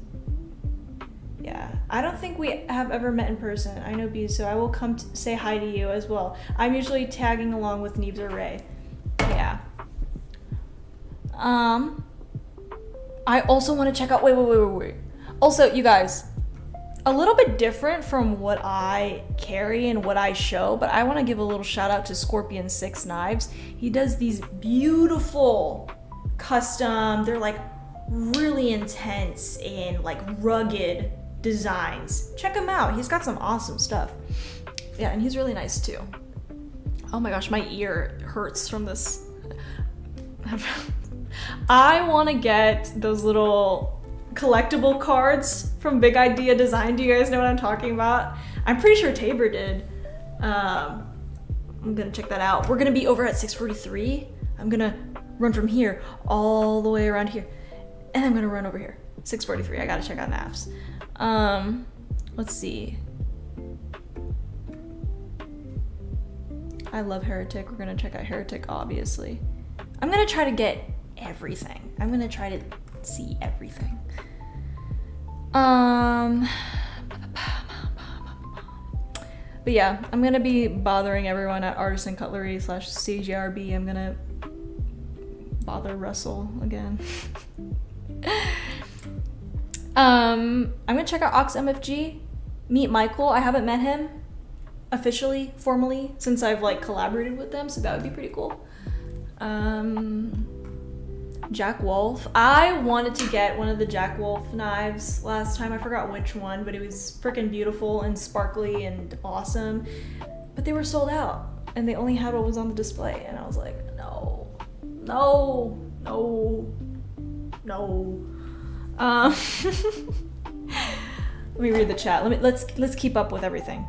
Yeah. I don't think we have ever met in person. I know B, so I will come say hi to you as well. I'm usually tagging along with Neves or Ray. Yeah. I also want to check out, wait. Also, you guys, a little bit different from what I carry and what I show, but I want to give a little shout out to Scorpion 6 Knives. He does these beautiful custom, they're like really intense and like rugged designs. Check him out. He's got some awesome stuff. Yeah, and he's really nice too. Oh my gosh, my ear hurts from this. I want to get those little collectible cards from Big Idea Design. Do you guys know what I'm talking about? I'm pretty sure Tabor did. I'm gonna check that out. We're gonna be over at 643. I'm gonna run from here all the way around here. And I'm gonna run over here. 643, I gotta check out NAFs. Let's see. I love Heretic. We're gonna check out Heretic, obviously. I'm gonna try to get everything. I'm gonna try to see everything. But yeah, I'm gonna be bothering everyone at Artisan Cutlery / CGRB. I'm gonna bother Russell again. I'm gonna check out Ox MFG, meet Michael. I haven't met him officially, formally, since I've like collaborated with them, so that would be pretty cool. Jack Wolf. I wanted to get one of the Jack Wolf knives last time. I forgot which one, but it was freaking beautiful and sparkly and awesome. But they were sold out, and they only had what was on the display, and I was like, no. Let me read the chat. Let's keep up with everything.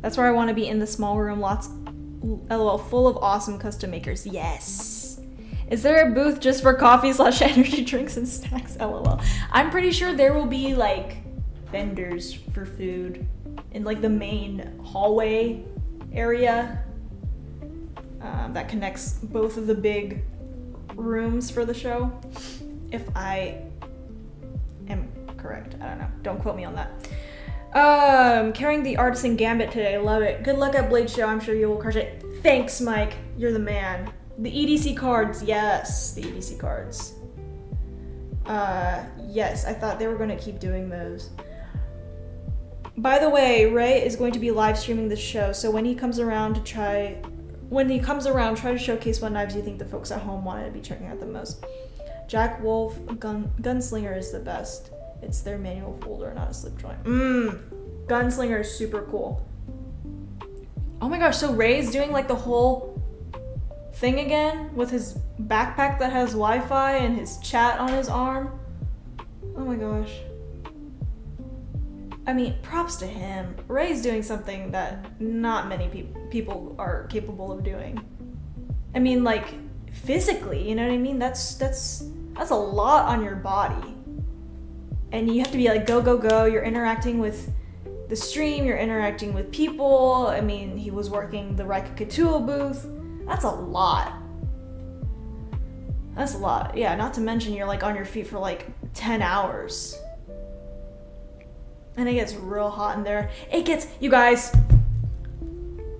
That's where I want to be, in the small room. Lots, LOL, full of awesome custom makers. Yes. Is there a booth just for coffee / energy drinks and snacks? LOL. I'm pretty sure there will be like vendors for food in like the main hallway area that connects both of the big rooms for the show. If I am correct. I don't know. Don't quote me on that. Carrying the Artisan Gambit today. Love it. Good luck at Blade Show. I'm sure you will crush it. Thanks, Mike. You're the man. The EDC cards. Yes, the EDC cards. Yes, I thought they were going to keep doing those. By the way, Ray is going to be live streaming the show, so when he comes around, try to showcase what knives you think the folks at home wanted to be checking out the most. Jack Wolf Gunslinger is the best. It's their manual folder, not a slip joint. Gunslinger is super cool. Oh my gosh, so Ray's doing like the whole thing again with his backpack that has Wi-Fi and his chat on his arm. Oh my gosh. I mean, props to him. Ray's doing something that not many people are capable of doing. I mean, like, physically, you know what I mean? That's That's a lot on your body. And you have to be like, go, go, go. You're interacting with the stream. You're interacting with people. I mean, he was working the Raikikotua booth. That's a lot. That's a lot. Yeah, not to mention you're like on your feet for like 10 hours. And it gets real hot in there. It gets, you guys,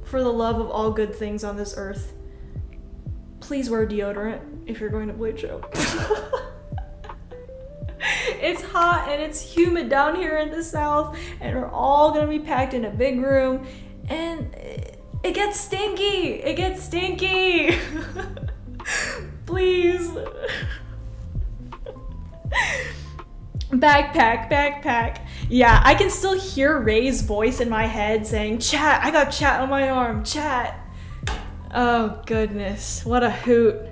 for the love of all good things on this earth, please wear deodorant if you're going to Blade Show. It's hot and it's humid down here in the south, and we're all gonna be packed in a big room, and it gets stinky. It gets stinky. Please. Backpack. Yeah, I can still hear Ray's voice in my head saying, chat, I got chat on my arm, chat. Oh goodness, what a hoot.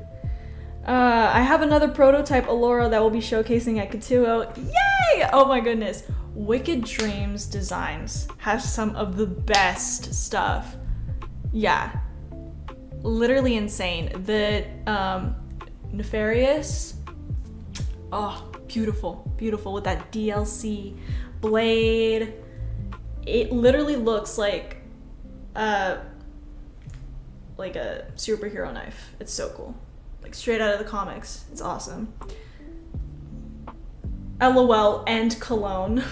I have another prototype Allura that we'll be showcasing at Katuo. Yay! Oh my goodness. Wicked Dreams Designs has some of the best stuff. Yeah. Literally insane. The Nefarious. Oh, beautiful. Beautiful with that DLC blade. It literally looks like a superhero knife. It's so cool. Like straight out of the comics. It's awesome. LOL and cologne.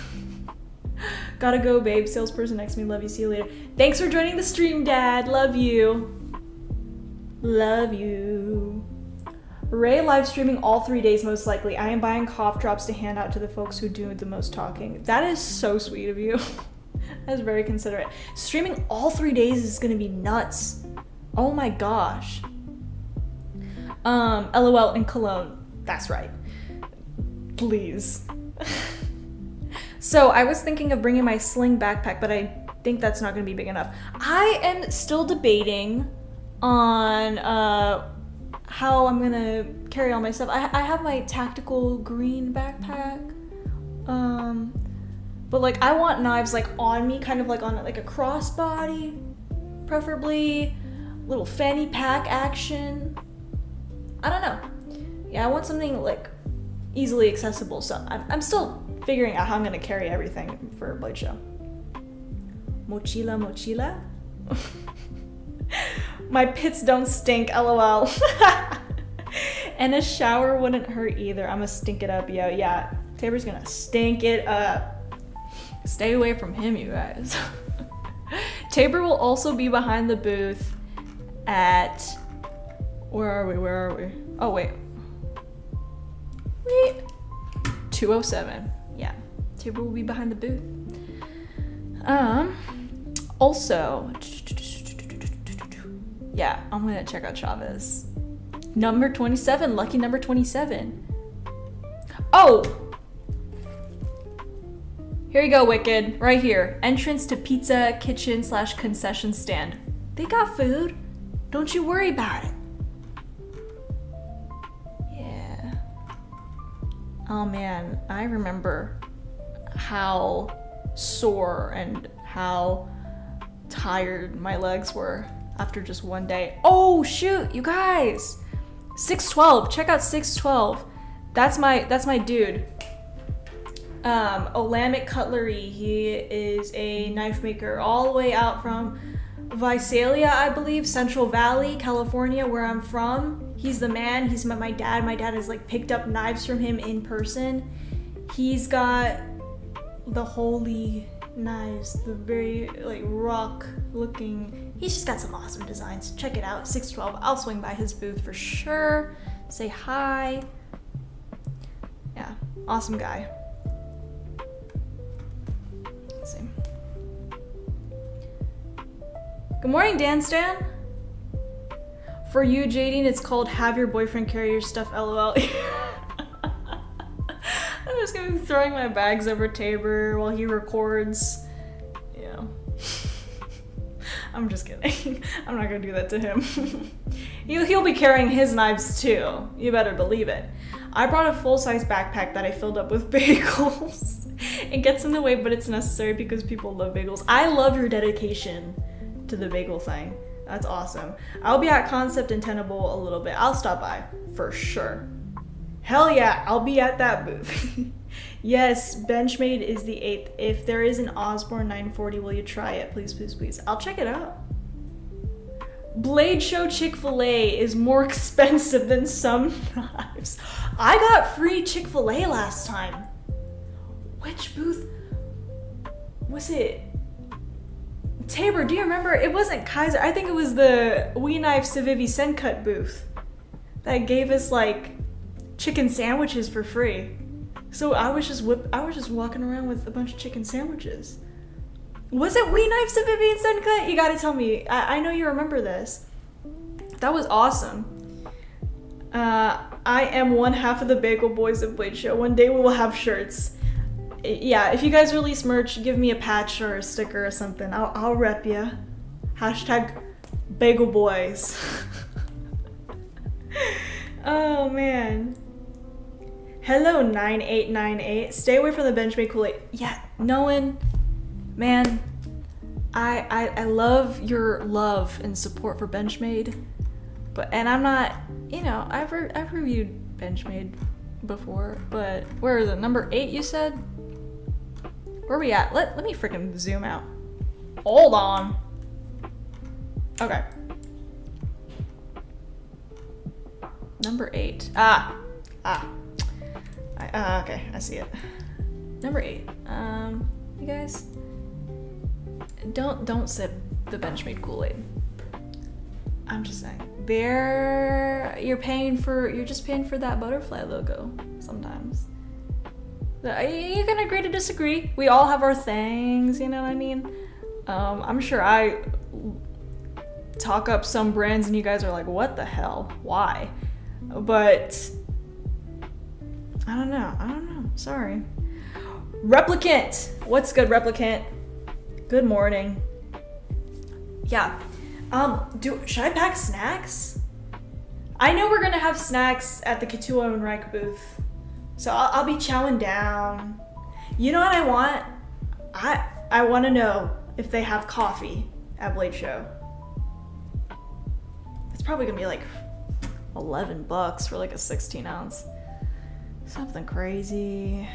Gotta go, babe. Salesperson next to me. Love you. See you later. Thanks for joining the stream, Dad. Love you. Love you. Ray live streaming all 3 days most likely. I am buying cough drops to hand out to the folks who do the most talking. That is so sweet of you. That is very considerate. Streaming all 3 days is gonna be nuts. Oh my gosh. LOL and cologne. That's right. Please. So I was thinking of bringing my sling backpack, but I think that's not gonna be big enough. I am still debating on how I'm gonna carry all my stuff. I have my tactical green backpack. But like I want knives like on me, kind of like on like a crossbody, preferably. Little fanny pack action. I don't know. Yeah, I want something like easily accessible. So I'm still figuring out how I'm gonna carry everything for Blade Show. Mochila? My pits don't stink, LOL. And a shower wouldn't hurt either. I'm gonna stink it up, yo. Yeah, Tabor's gonna stink it up. Stay away from him, you guys. Tabor will also be behind the booth at, where are we? Oh, wait. 207. Yeah, Tabor will be behind the booth. Also, yeah, I'm gonna check out Chavez. Number 27, lucky number 27. Oh! Here you go, Wicked. Right here. Entrance to pizza kitchen / concession stand. They got food. Don't you worry about it. Yeah. Oh man, I remember how sore and how tired my legs were after just one day. Oh shoot, you guys! 612, check out 612. That's my dude. Olamic Cutlery. He is a knife maker all the way out from Visalia, I believe, Central Valley, California, where I'm from. He's the man. He's met my dad. My dad has like picked up knives from him in person. He's got the holy knives, the very like rock looking. He's just got some awesome designs. Check it out, 612. I'll swing by his booth for sure. Say hi. Yeah, awesome guy. Let's see. Good morning, Dan Stan. For you, Jadine, it's called Have Your Boyfriend Carry Your Stuff, LOL. I'm just gonna be throwing my bags over Tabor while he records. Yeah. I'm just kidding. I'm not gonna do that to him. He'll be carrying his knives too. You better believe it. I brought a full-size backpack that I filled up with bagels. It gets in the way, but it's necessary because people love bagels. I love your dedication to the bagel thing. That's awesome. I'll be at Concept and Tenable a little bit. I'll stop by for sure. Hell yeah, I'll be at that booth. Yes, Benchmade is the 8th. If there is an Osborne 940, will you try it? Please, please, please. I'll check it out. Blade Show Chick-fil-A is more expensive than some knives. I got free Chick-fil-A last time. Which booth was it? Tabor, do you remember? It wasn't Kaiser. I think it was the We Knife Civivi Sencut booth that gave us like chicken sandwiches for free. So I was just walking around with a bunch of chicken sandwiches. Was it We Knife Civivi and Sencut? You gotta tell me. I know you remember this. That was awesome. I am one half of the Bagel Boys of Blade Show. One day we will have shirts. Yeah, if you guys release merch, give me a patch or a sticker or something. I'll rep ya. Hashtag Bagel Boys. Oh man. Hello 9898. Stay away from the Benchmade Kool-Aid. Yeah, Nolan, man, I love your love and support for Benchmade, and I'm not, you know, I've reviewed Benchmade before, but where is it? Number 8 you said? Where are we at? Let me freaking zoom out. Hold on. Okay. Number 8. Okay, I see it. Number 8. You guys, don't sip the Benchmade Kool-Aid. I'm just saying. You're just paying for that butterfly logo sometimes. You can agree to disagree. We all have our things, you know what I mean? I'm sure I talk up some brands and you guys are like, what the hell? Why? But I don't know. Sorry. Replicant! What's good, Replicant? Good morning. Yeah. Should I pack snacks? I know we're gonna have snacks at the Katuo and Reich booth. So I'll be chowing down. You know what I want? I want to know if they have coffee at Blade Show. It's probably gonna be like $11 for like a 16 ounce. Something crazy.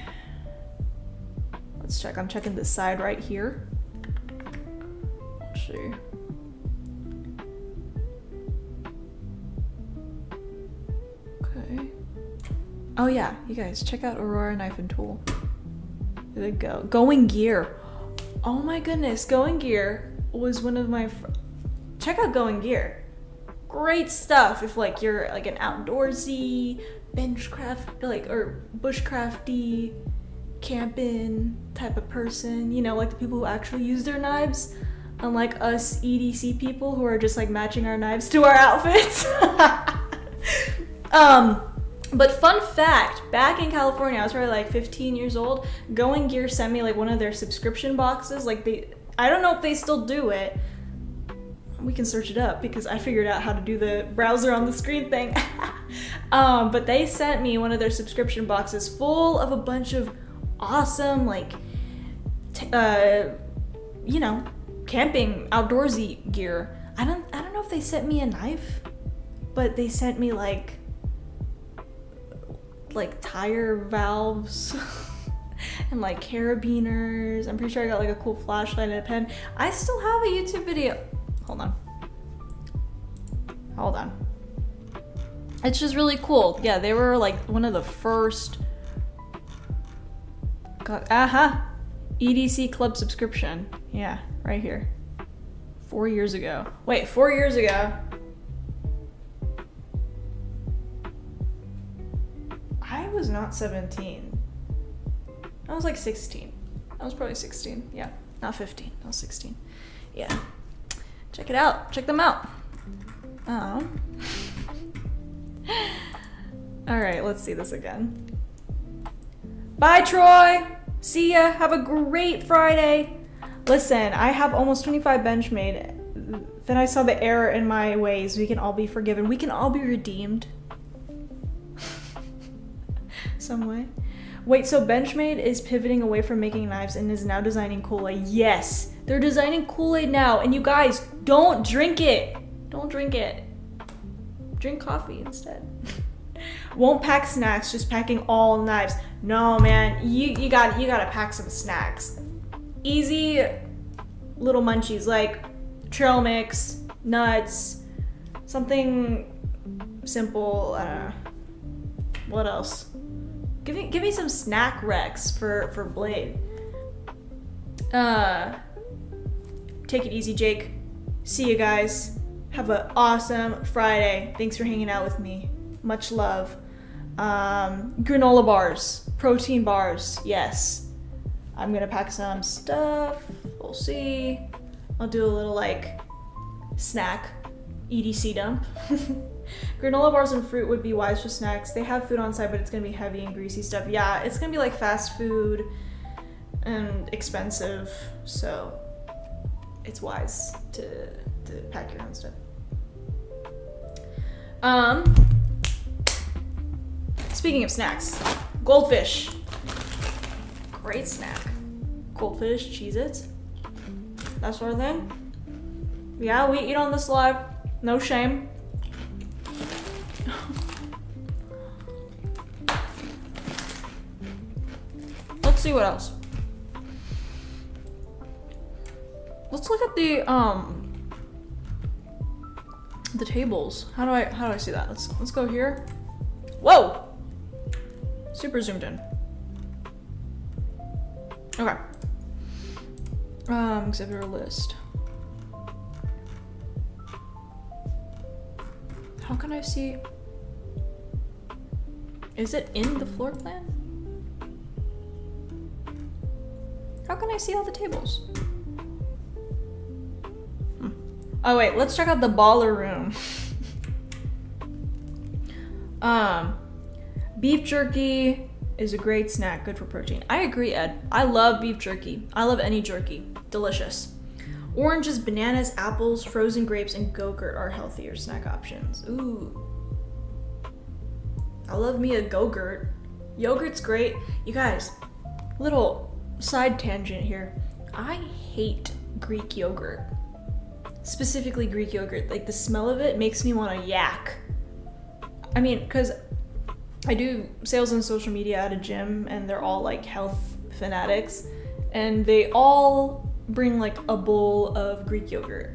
Let's check. I'm checking this side right here. Let's see. Okay. Oh yeah, you guys, check out Aurora Knife and Tool. There they go. Going Gear. Oh my goodness, Going Gear was one of my... Check out Going Gear. Great stuff if like you're like an outdoorsy, benchcraft, like, or bushcrafty, camping type of person. You know, like the people who actually use their knives. Unlike us EDC people who are just like matching our knives to our outfits. But fun fact, back in California, I was probably like 15 years old, Going Gear sent me like one of their subscription boxes. Like I don't know if they still do it. We can search it up because I figured out how to do the browser on the screen thing. But they sent me one of their subscription boxes full of a bunch of awesome, like, you know, camping, outdoorsy gear. I don't know if they sent me a knife, but they sent me like tire valves and like carabiners. I'm pretty sure I got like a cool flashlight and a pen. I still have a YouTube video. Hold on. It's just really cool. Yeah, they were like one of the first. EDC Club subscription. Yeah, right here. 4 years ago. Wait, 4 years ago. I was not 17. I was like 16. I was probably 16. Yeah, not 15. I was 16. Yeah. Check it out. Check them out. Oh. All right, let's see this again. Bye, Troy. See ya. Have a great Friday. Listen, I have almost 25 Benchmade. Then I saw the error in my ways. We can all be forgiven. We can all be redeemed. Some way. Wait, so Benchmade is pivoting away from making knives and is now designing Kool-Aid. Yes, they're designing Kool-Aid now. And you guys, don't drink it. Don't drink it. Drink coffee instead. Won't pack snacks, just packing all knives. No, man, you gotta pack some snacks. Easy little munchies like trail mix, nuts, something simple. I don't know. What else? Give me some snack recs for Blade. Take it easy, Jake. See you guys. Have an awesome Friday. Thanks for hanging out with me. Much love. Granola bars, protein bars. Yes. I'm gonna pack some stuff. We'll see. I'll do a little like snack EDC dump. Granola bars and fruit would be wise for snacks. They have food on site, but it's gonna be heavy and greasy stuff. Yeah, it's gonna be like fast food and expensive, so it's wise to pack your own stuff. Speaking of snacks, goldfish. Great snack. Goldfish, Cheez-Its, that sort of thing. Yeah, we eat on this live. No shame. Let's see what else. Let's look at the tables. How do I see that? Let's go here. Whoa! Super zoomed in. Okay. Exhibitor list. How can I see? Is it in the floor plan? How can I see all the tables? Oh wait, let's check out the baller room. Beef jerky is a great snack, good for protein. I agree, Ed. I love beef jerky. I love any jerky. Delicious. Oranges, bananas, apples, frozen grapes, and Go-Gurt are healthier snack options. Ooh. I love me a Go-Gurt. Yogurt's great. You guys, little side tangent here. I hate Greek yogurt. Specifically Greek yogurt. Like the smell of it makes me want to yak. I mean, because I do sales and social media at a gym and they're all like health fanatics and they all bring like a bowl of Greek yogurt.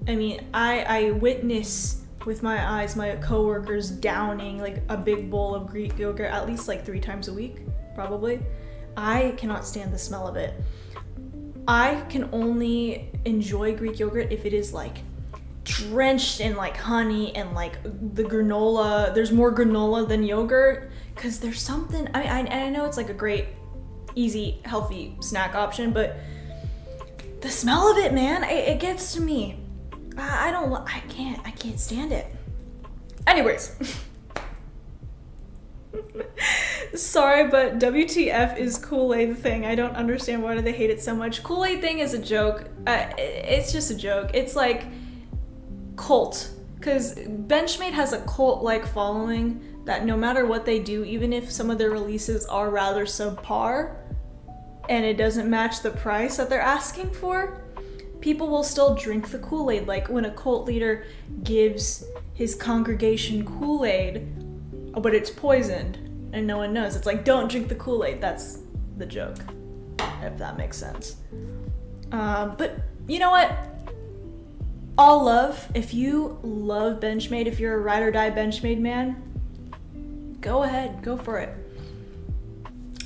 I mean, I witness with my eyes my coworkers downing like a big bowl of Greek yogurt at least like 3 times a week, probably. I cannot stand the smell of it. I can only enjoy Greek yogurt if it is like drenched in like honey and like the granola. There's more granola than yogurt because there's something, I know it's like a great, easy, healthy snack option, but the smell of it, man, it gets to me. I can't stand it. Anyways. Sorry, but WTF is Kool-Aid thing. I don't understand why do they hate it so much. Kool-Aid thing is a joke. It's just a joke. It's like cult. Because Benchmade has a cult-like following that no matter what they do, even if some of their releases are rather subpar and it doesn't match the price that they're asking for, people will still drink the Kool-Aid. Like when a cult leader gives his congregation Kool-Aid, but it's poisoned and no one knows. It's like, don't drink the Kool-Aid. That's the joke, if that makes sense. But you know what? All love. If you love Benchmade, if you're a ride or die Benchmade man, go ahead, go for it.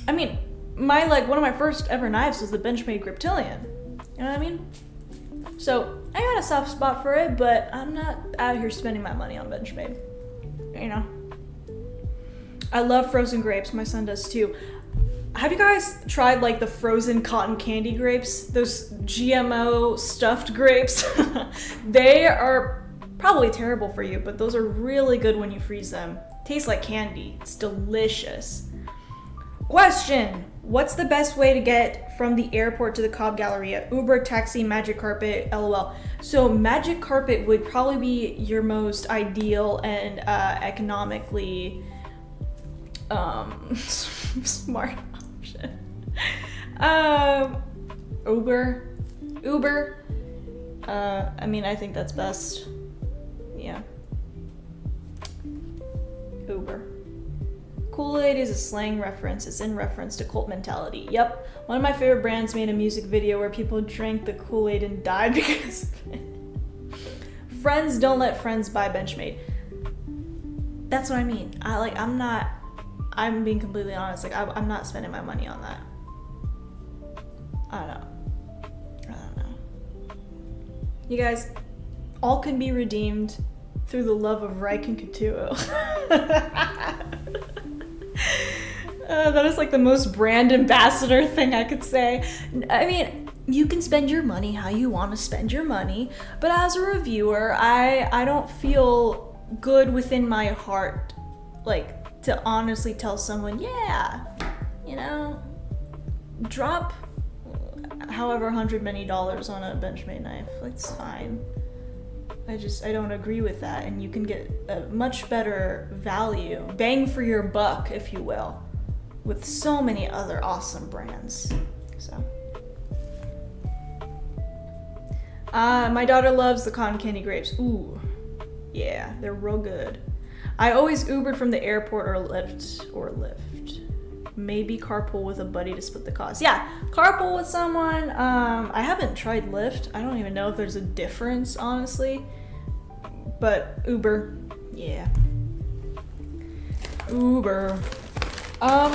I mean, one of my first ever knives was the Benchmade Griptilian. You know what I mean? So I got a soft spot for it, but I'm not out here spending my money on Benchmade. You know? I love frozen grapes. My son does too. Have you guys tried like the frozen cotton candy grapes? Those GMO stuffed grapes? They are probably terrible for you, but those are really good when you freeze them. Tastes like candy. It's delicious. Question: what's the best way to get from the airport to the Cobb Galleria? Uber, taxi, Magic Carpet, LOL. So Magic Carpet would probably be your most ideal and economically smart option. Uber. I mean, I think that's best. Yeah. Uber. Kool-Aid is a slang reference. It's in reference to cult mentality. Yep. One of my favorite brands made a music video where people drank the Kool-Aid and died because of it. Friends don't let friends buy Benchmade. That's what I mean. I'm being completely honest. Like, I'm not spending my money on that. I don't know. You guys, all can be redeemed through the love of Reich and Couture. That is like the most brand ambassador thing I could say. I mean, you can spend your money how you want to spend your money, but as a reviewer, I don't feel good within my heart, like, to honestly tell someone, yeah, you know, drop however many dollars on a Benchmade knife. It's fine. I don't agree with that, and you can get a much better value, bang for your buck, if you will, with so many other awesome brands. So, my daughter loves the cotton candy grapes. Ooh, yeah, they're real good. I always Ubered from the airport or Lyft. Maybe carpool with a buddy to split the cost. Yeah, carpool with someone. I haven't tried Lyft. I don't even know if there's a difference, honestly. But Uber, yeah. Uber. I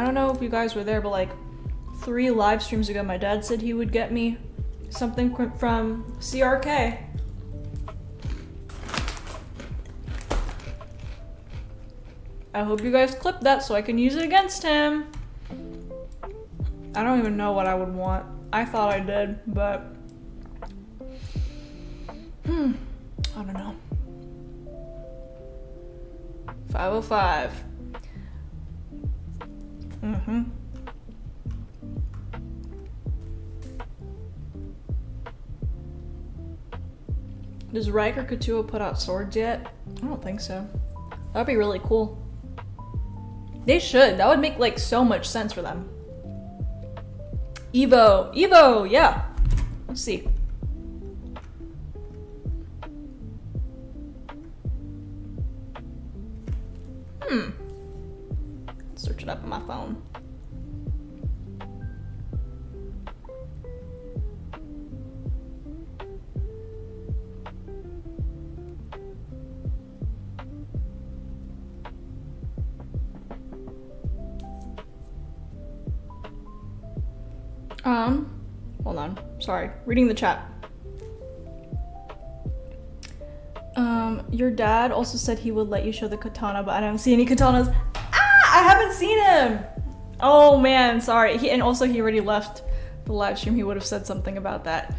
don't know if you guys were there, but like 3 live streams ago, my dad said he would get me something from CRK. I hope you guys clip that so I can use it against him. I don't even know what I would want. I thought I did, but I don't know. 505. Does Riker Couture put out swords yet? I don't think so. That'd be really cool. They should. That would make like so much sense for them. Evo, yeah. Let's see. Search it up on my phone. Hold on. Sorry. Reading the chat. Your dad also said he would let you show the katana, but I don't see any katanas. I haven't seen him! Oh man, sorry. And also he already left the live stream. He would have said something about that.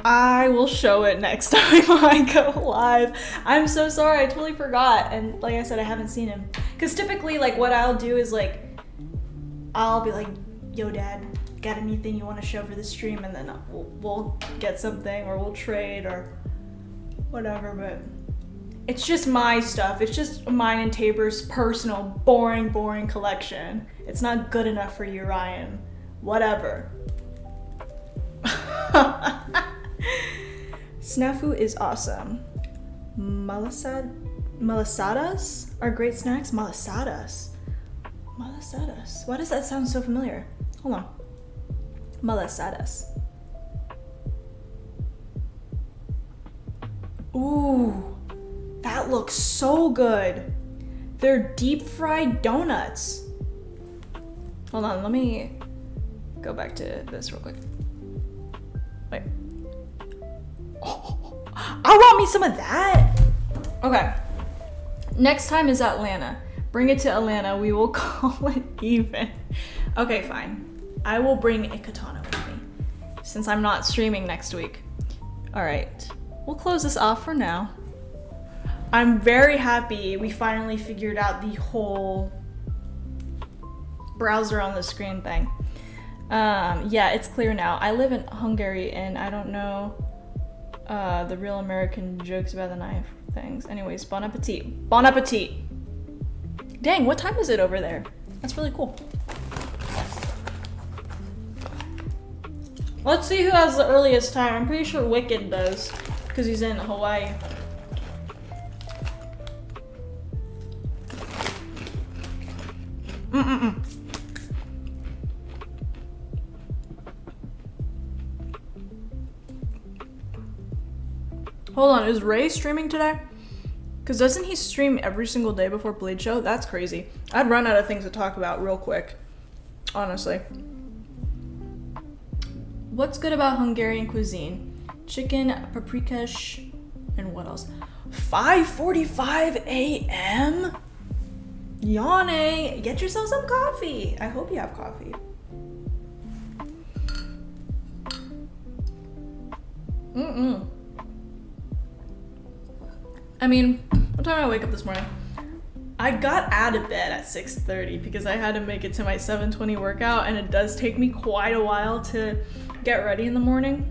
I will show it next time I go live. I'm so sorry, I totally forgot. And like I said, I haven't seen him. Because typically, like, what I'll do is, like, I'll be like, yo, dad, got anything you want to show for the stream? And then we'll get something, or we'll trade, or whatever, but it's just my stuff. It's just mine and Tabor's personal, boring collection. It's not good enough for you, Ryan. Whatever. Snafu is awesome. Malasadas are great snacks. Malasadas. Why does that sound so familiar? Hold on. Malasadas. Ooh, that looks so good. They're deep fried donuts. Hold on, let me go back to this real quick. Wait. Oh, I want me some of that. Okay. Next time is Atlanta. Bring it to Atlanta. We will call it even. Okay, fine. I will bring a katana with me since I'm not streaming next week. All right. We'll close this off for now. I'm very happy we finally figured out the whole browser on the screen thing. Yeah, it's clear now. I live in Hungary and I don't know the real American jokes about the knife things. Anyways, bon appetit. Bon appetit. Dang, what time is it over there? That's really cool. Let's see who has the earliest time. I'm pretty sure Wicked does, because he's in Hawaii. Hold on, is Ray streaming today? Because doesn't he stream every single day before Blade Show? That's crazy. I'd run out of things to talk about real quick, honestly. What's good about Hungarian cuisine? Chicken, paprikash, and what else? 5:45 a.m.? Yawning. Get yourself some coffee. I hope you have coffee. I mean, what time did I wake up this morning? I got out of bed at 6:30 because I had to make it to my 7:20 workout, and it does take me quite a while to get ready in the morning.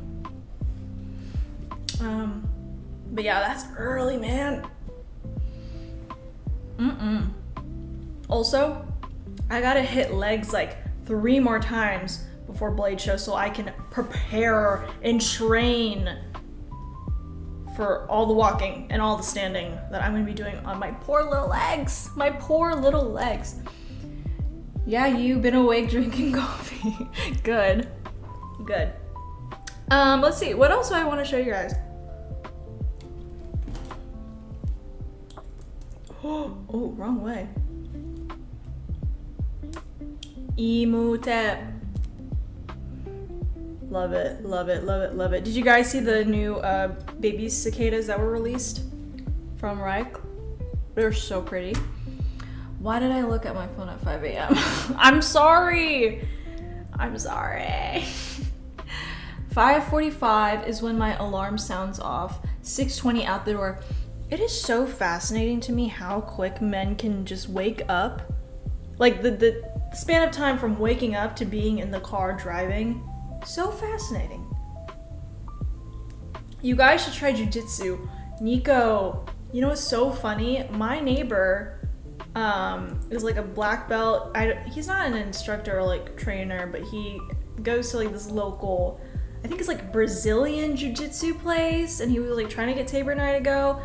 But yeah, that's early, man. Also, I gotta hit legs like 3 more times before Blade Show so I can prepare and train for all the walking and all the standing that I'm gonna be doing on my poor little legs. My poor little legs. Yeah, you've been awake drinking coffee. Good. Good. Let's see. What else do I want to show you guys? Oh, wrong way. Emotep. Love it, love it, love it, love it. Did you guys see the new baby cicadas that were released from Reich? They're so pretty. Why did I look at my phone at 5 a.m.? I'm sorry. I'm sorry. 5:45 is when my alarm sounds off. 6:20 out the door. It is so fascinating to me how quick men can just wake up. Like the span of time from waking up to being in the car driving. So fascinating. You guys should try jujitsu. Nico, you know what's so funny? My neighbor is like a black belt. He's not an instructor or like trainer, but he goes to like this local, I think it's like Brazilian jiu-jitsu place, and he was like trying to get Tabor and I to go.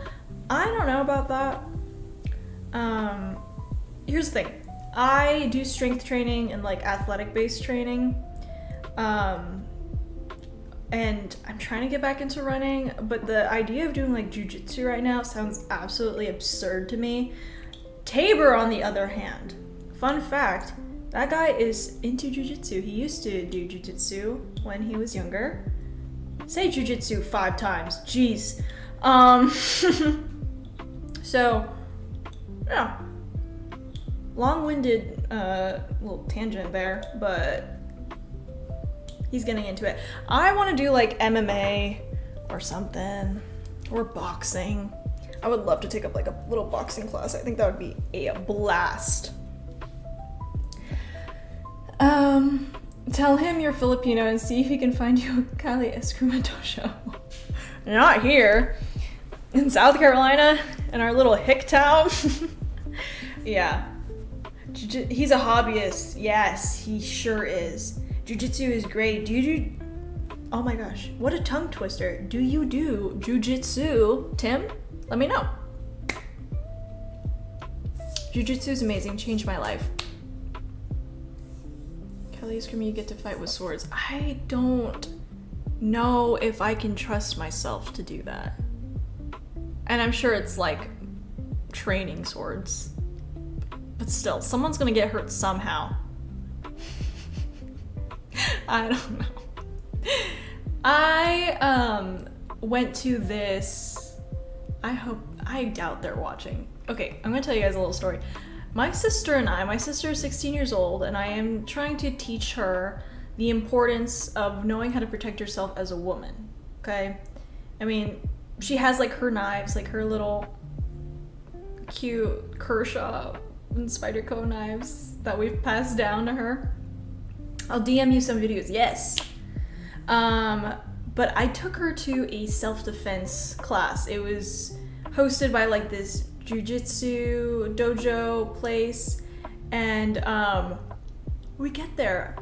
I don't know about that. Here's the thing. I do strength training and like athletic based training. And I'm trying to get back into running, but the idea of doing like jiu-jitsu right now sounds absolutely absurd to me. Tabor, on the other hand, fun fact, that guy is into jiu-jitsu. He used to do jiu-jitsu when he was younger. Say jiu-jitsu 5 times, jeez. So, yeah. Long-winded little tangent there, but he's getting into it. I want to do like MMA or something, or boxing. I would love to take up like a little boxing class. I think that would be a blast. Tell him you're Filipino and see if he can find you a Kali Escrima dojo. Not here. In South Carolina, in our little hick town. Yeah. He's a hobbyist. Yes, he sure is. Jiu-jitsu is great. Do you do... Oh my gosh, what a tongue twister. Do you do jiu-jitsu, Tim? Let me know. Jiu-jitsu is amazing. Changed my life. Kelly is from you get to fight with swords. I don't know if I can trust myself to do that. And I'm sure it's like training swords. But still, someone's gonna get hurt somehow. I don't know. I went to this, I doubt they're watching. Okay, I'm gonna tell you guys a little story. My sister is 16 years old, and I am trying to teach her the importance of knowing how to protect herself as a woman, okay? I mean, she has like her knives, like her little cute Kershaw and Spyderco knives that we've passed down to her. I'll DM you some videos, yes. But I took her to a self-defense class. It was hosted by like this jiu-jitsu dojo place, and we get there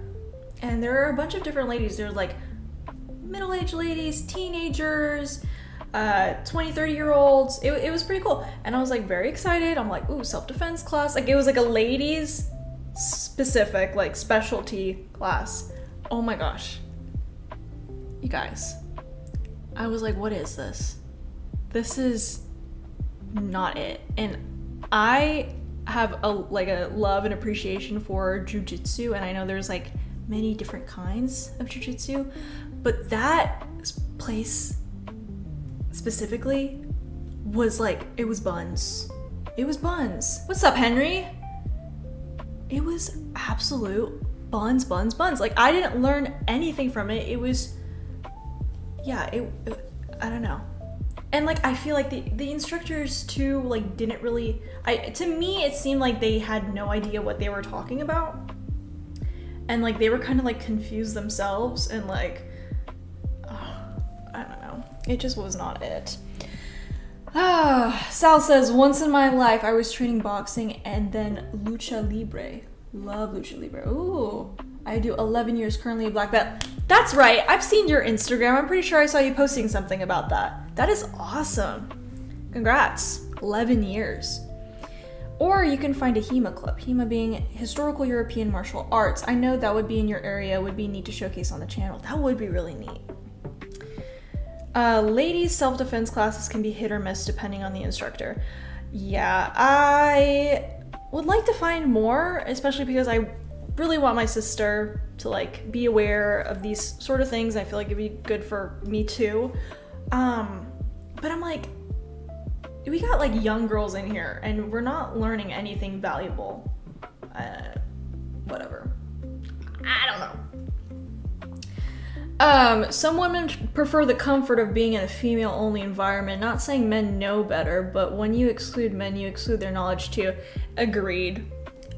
and there are a bunch of different ladies. There's like middle-aged ladies, teenagers, 20, 30-year-olds. It was pretty cool. And I was like very excited. I'm like, ooh, self-defense class. Like it was like a ladies specific, like specialty class. Oh my gosh. You guys. I was like, what is this? This is not it. And I have a love and appreciation for jujitsu, and I know there's like many different kinds of jujitsu, but that place specifically was like, it was buns. It was buns. What's up, Henry? It was absolute buns. Like I didn't learn anything from it. It was, yeah, I don't know. And like I feel like the instructors too like didn't really, to me it seemed like they had no idea what they were talking about, and like they were kind of like confused themselves, and like I don't know, it just was not it. Sal says, once in my life I was training boxing and then lucha libre. Love lucha libre. Ooh, I do 11 years, currently a black belt. That's right, I've seen your Instagram. I'm pretty sure I saw you posting something about that. That is awesome. Congrats. 11 years. Or you can find a HEMA club. HEMA being Historical European Martial Arts. I know that would be in your area, would be neat to showcase on the channel. That would be really neat. Ladies self-defense classes can be hit or miss depending on the instructor. Yeah, I would like to find more, especially because I really want my sister to like be aware of these sort of things. I feel like it'd be good for me too. But I'm like, we got like young girls in here and we're not learning anything valuable. Whatever. I don't know. Some women prefer the comfort of being in a female-only environment. Not saying men know better, but when you exclude men, you exclude their knowledge too. Agreed.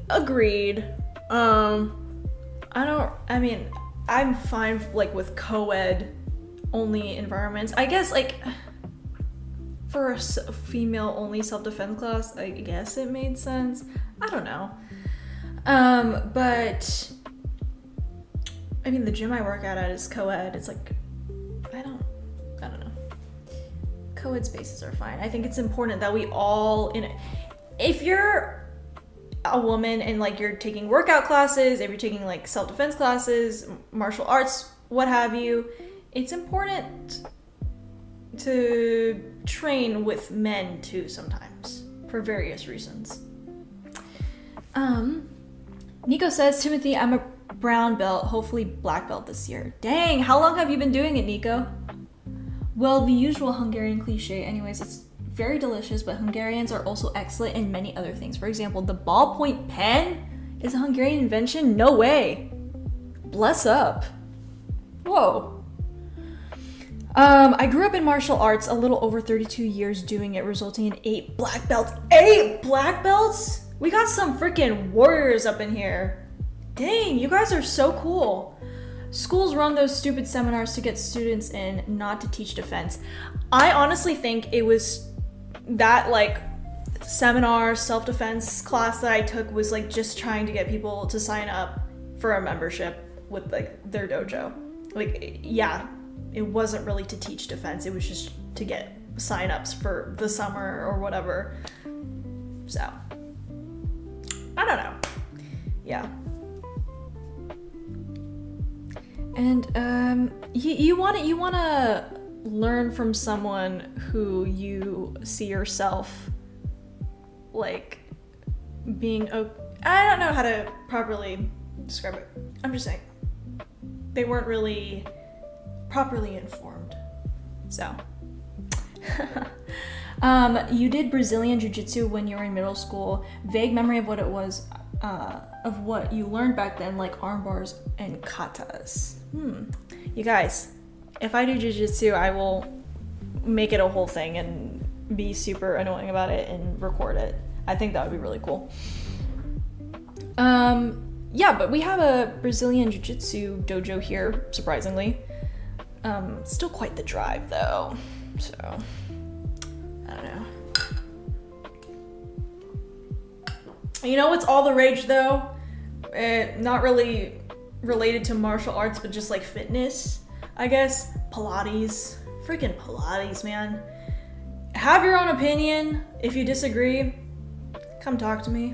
I'm fine like with co-ed only environments. I guess like for a female-only self-defense class, I guess it made sense. I don't know. But I mean, the gym I work out at is co-ed. It's like, I don't know. Co-ed spaces are fine. I think it's important that we all, if you're a woman and like you're taking workout classes, if you're taking like self-defense classes, martial arts, what have you, it's important to train with men too sometimes for various reasons. Nico says, Timothy, I'm a brown belt, hopefully black belt this year. Dang, how long have you been doing it, Nico? Well, the usual Hungarian cliche. Anyways, it's very delicious, but Hungarians are also excellent in many other things. For example, the ballpoint pen is a Hungarian invention? No way. Bless up. Whoa. I grew up in martial arts, a little over 32 years doing it, resulting in 8 black belts. 8 black belts? We got some freaking warriors up in here. Dang, you guys are so cool. Schools run those stupid seminars to get students in, not to teach defense. I honestly think it was that like seminar self-defense class that I took was like just trying to get people to sign up for a membership with like their dojo. Like, yeah, it wasn't really to teach defense. It was just to get sign-ups for the summer or whatever. So, I don't know. Yeah. And you want to learn from someone who you see yourself like being I don't know how to properly describe it. I'm just saying they weren't really properly informed. So you did Brazilian Jiu-Jitsu when you were in middle school. Vague memory of what it was, of what you learned back then, like arm bars and katas. You guys, if I do jiu-jitsu, I will make it a whole thing and be super annoying about it and record it. I think that would be really cool. Yeah, but we have a Brazilian jiu-jitsu dojo here, surprisingly. Still quite the drive though, so I don't know. You know what's all the rage though? Not really related to martial arts, but just like fitness, I guess. Pilates. Freaking Pilates, man. Have your own opinion. If you disagree, come talk to me.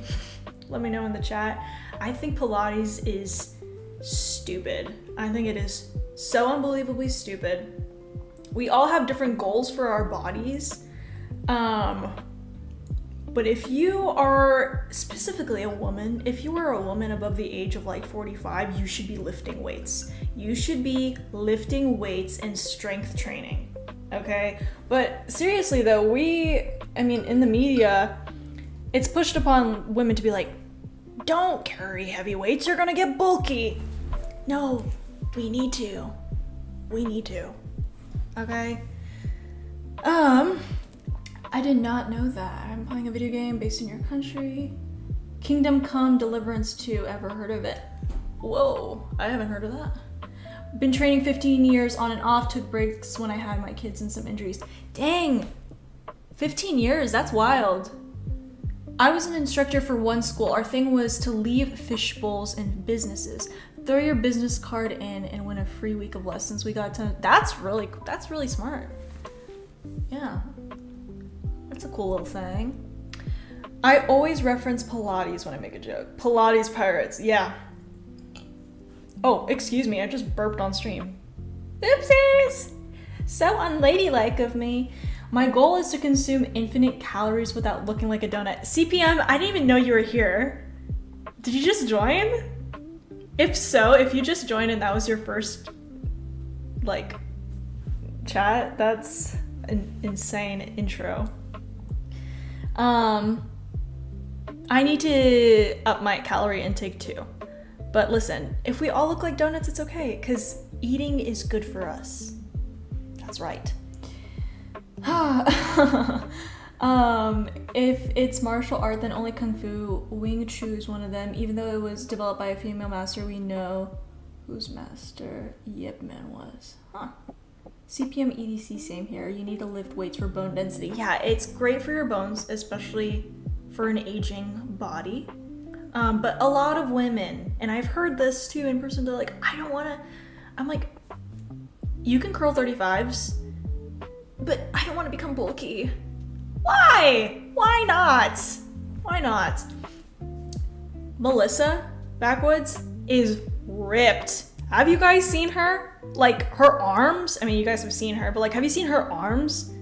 Let me know in the chat. I think Pilates is stupid. I think it is so unbelievably stupid. We all have different goals for our bodies. But if you are specifically a woman, if you are a woman above the age of like 45, you should be lifting weights. You should be lifting weights and strength training, okay? But seriously though, in the media, it's pushed upon women to be like, don't carry heavy weights, you're gonna get bulky. No, we need to. We need to. Okay? I did not know that. I'm playing a video game based in your country. Kingdom Come Deliverance 2. Ever heard of it? Whoa, I haven't heard of that. Been training 15 years on and off, took breaks when I had my kids and some injuries. Dang, 15 years, that's wild. I was an instructor for one school. Our thing was to leave fish bowls in businesses. Throw your business card in and win a free week of lessons. We got to, that's really smart. Yeah. That's a cool little thing. I always reference Pilates when I make a joke. Pilates pirates, yeah. Oh, excuse me, I just burped on stream. Oopsies! So unladylike of me. My goal is to consume infinite calories without looking like a donut. CPM, I didn't even know you were here. Did you just join? If so, if you just joined and that was your first, like, chat, that's an insane intro. I need to up my calorie intake too. But listen, if we all look like donuts, it's okay, because eating is good for us. That's right. If it's martial art, then only Kung Fu. Wing Chun is one of them. Even though it was developed by a female master, we know whose master Yip Man was. Huh. CPM EDC, same here. You need to lift weights for bone density. Yeah, it's great for your bones, especially for an aging body. But a lot of women, and I've heard this too in person, they're like, I don't wanna, I'm like, you can curl 35s, but I don't wanna become bulky. Why? Why not? Why not? Melissa Backwoods is ripped. Have you guys seen her? Like, her arms? I mean, you guys have seen her, but like, have you seen her arms?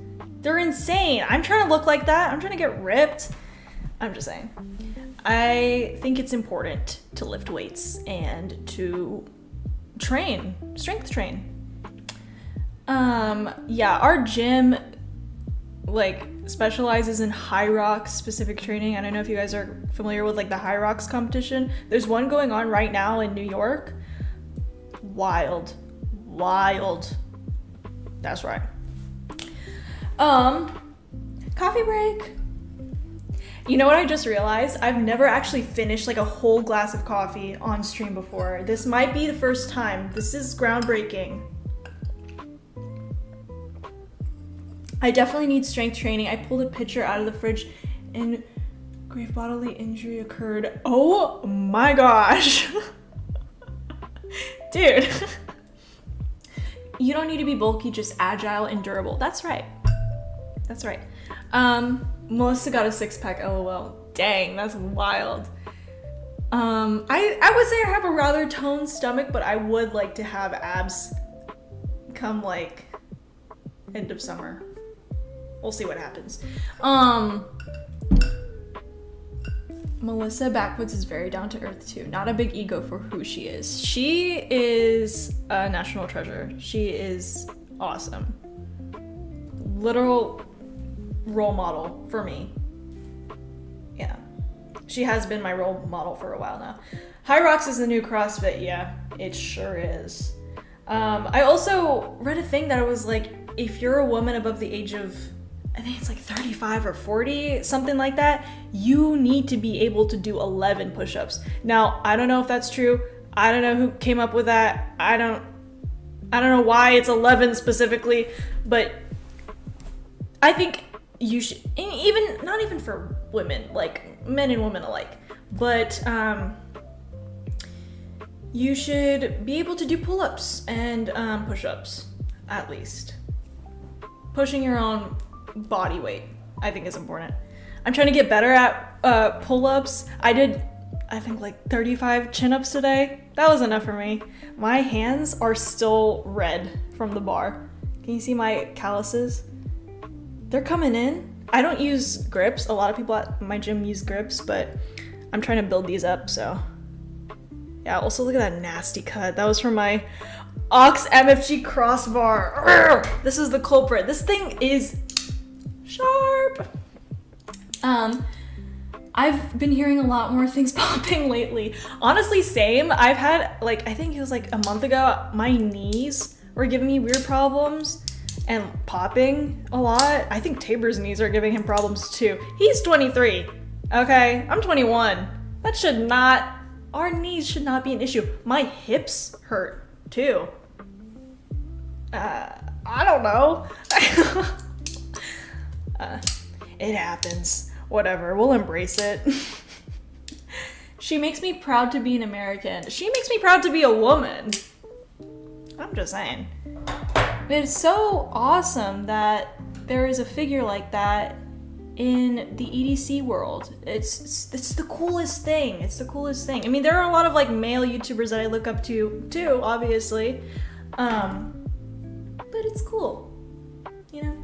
They're insane. I'm trying to look like that. I'm trying to get ripped. I'm just saying. I think it's important to lift weights and to train, strength train. Yeah, our gym, like, specializes in high rocks specific training. I don't know if you guys are familiar with like the high rocks competition. There's one going on right now in New York. Wild. That's right. Coffee break. You know what I just realized? I've never actually finished like a whole glass of coffee on stream before. This might be the first time. This is groundbreaking. I definitely need strength training. I pulled a pitcher out of the fridge and grave bodily injury occurred. Oh my gosh. Dude. You don't need to be bulky, just agile and durable. That's right. That's right. Melissa got a 6-pack, lol. Dang, that's wild. I would say I have a rather toned stomach, but I would like to have abs come like end of summer. We'll see what happens. Melissa Backwoods is very down to earth too. Not a big ego for who she is. She is a national treasure. She is awesome. Literal role model for me. Yeah. She has been my role model for a while now. High Rocks is the new CrossFit. Yeah, it sure is. I also read a thing that it was like, if you're a woman above the age of, I think it's like 35 or 40, something like that, you need to be able to do 11 push-ups. Now, I don't know if that's true. I don't know who came up with that. I don't know why it's 11 specifically, but I think you should, even, not even for women, like men and women alike, but you should be able to do pull-ups and push-ups. at least. Pushing your own body weight, I think, is important. I'm trying to get better at pull-ups. I did, I think, like 35 chin-ups today. That was enough for me. My hands are still red from the bar. Can you see my calluses? They're coming in. I don't use grips. A lot of people at my gym use grips, but I'm trying to build these up, so. Yeah, also look at that nasty cut. That was from my Ox MFG crossbar. Urgh! This is the culprit. This thing is sharp. I've been hearing a lot more things popping lately. Honestly, same. I've had, like, I think it was like a month ago, my knees were giving me weird problems and popping a lot. I think Tabor's knees are giving him problems too. He's 23, okay? I'm 21. That should not, our knees should not be an issue. My hips hurt too. I don't know. It happens. Whatever, we'll embrace it. She makes me proud to be an American. She makes me proud to be a woman. I'm just saying. It's so awesome that there is a figure like that in the EDC world. It's the coolest thing. It's the coolest thing. I mean, there are a lot of like male YouTubers that I look up to too, obviously. But it's cool, you know?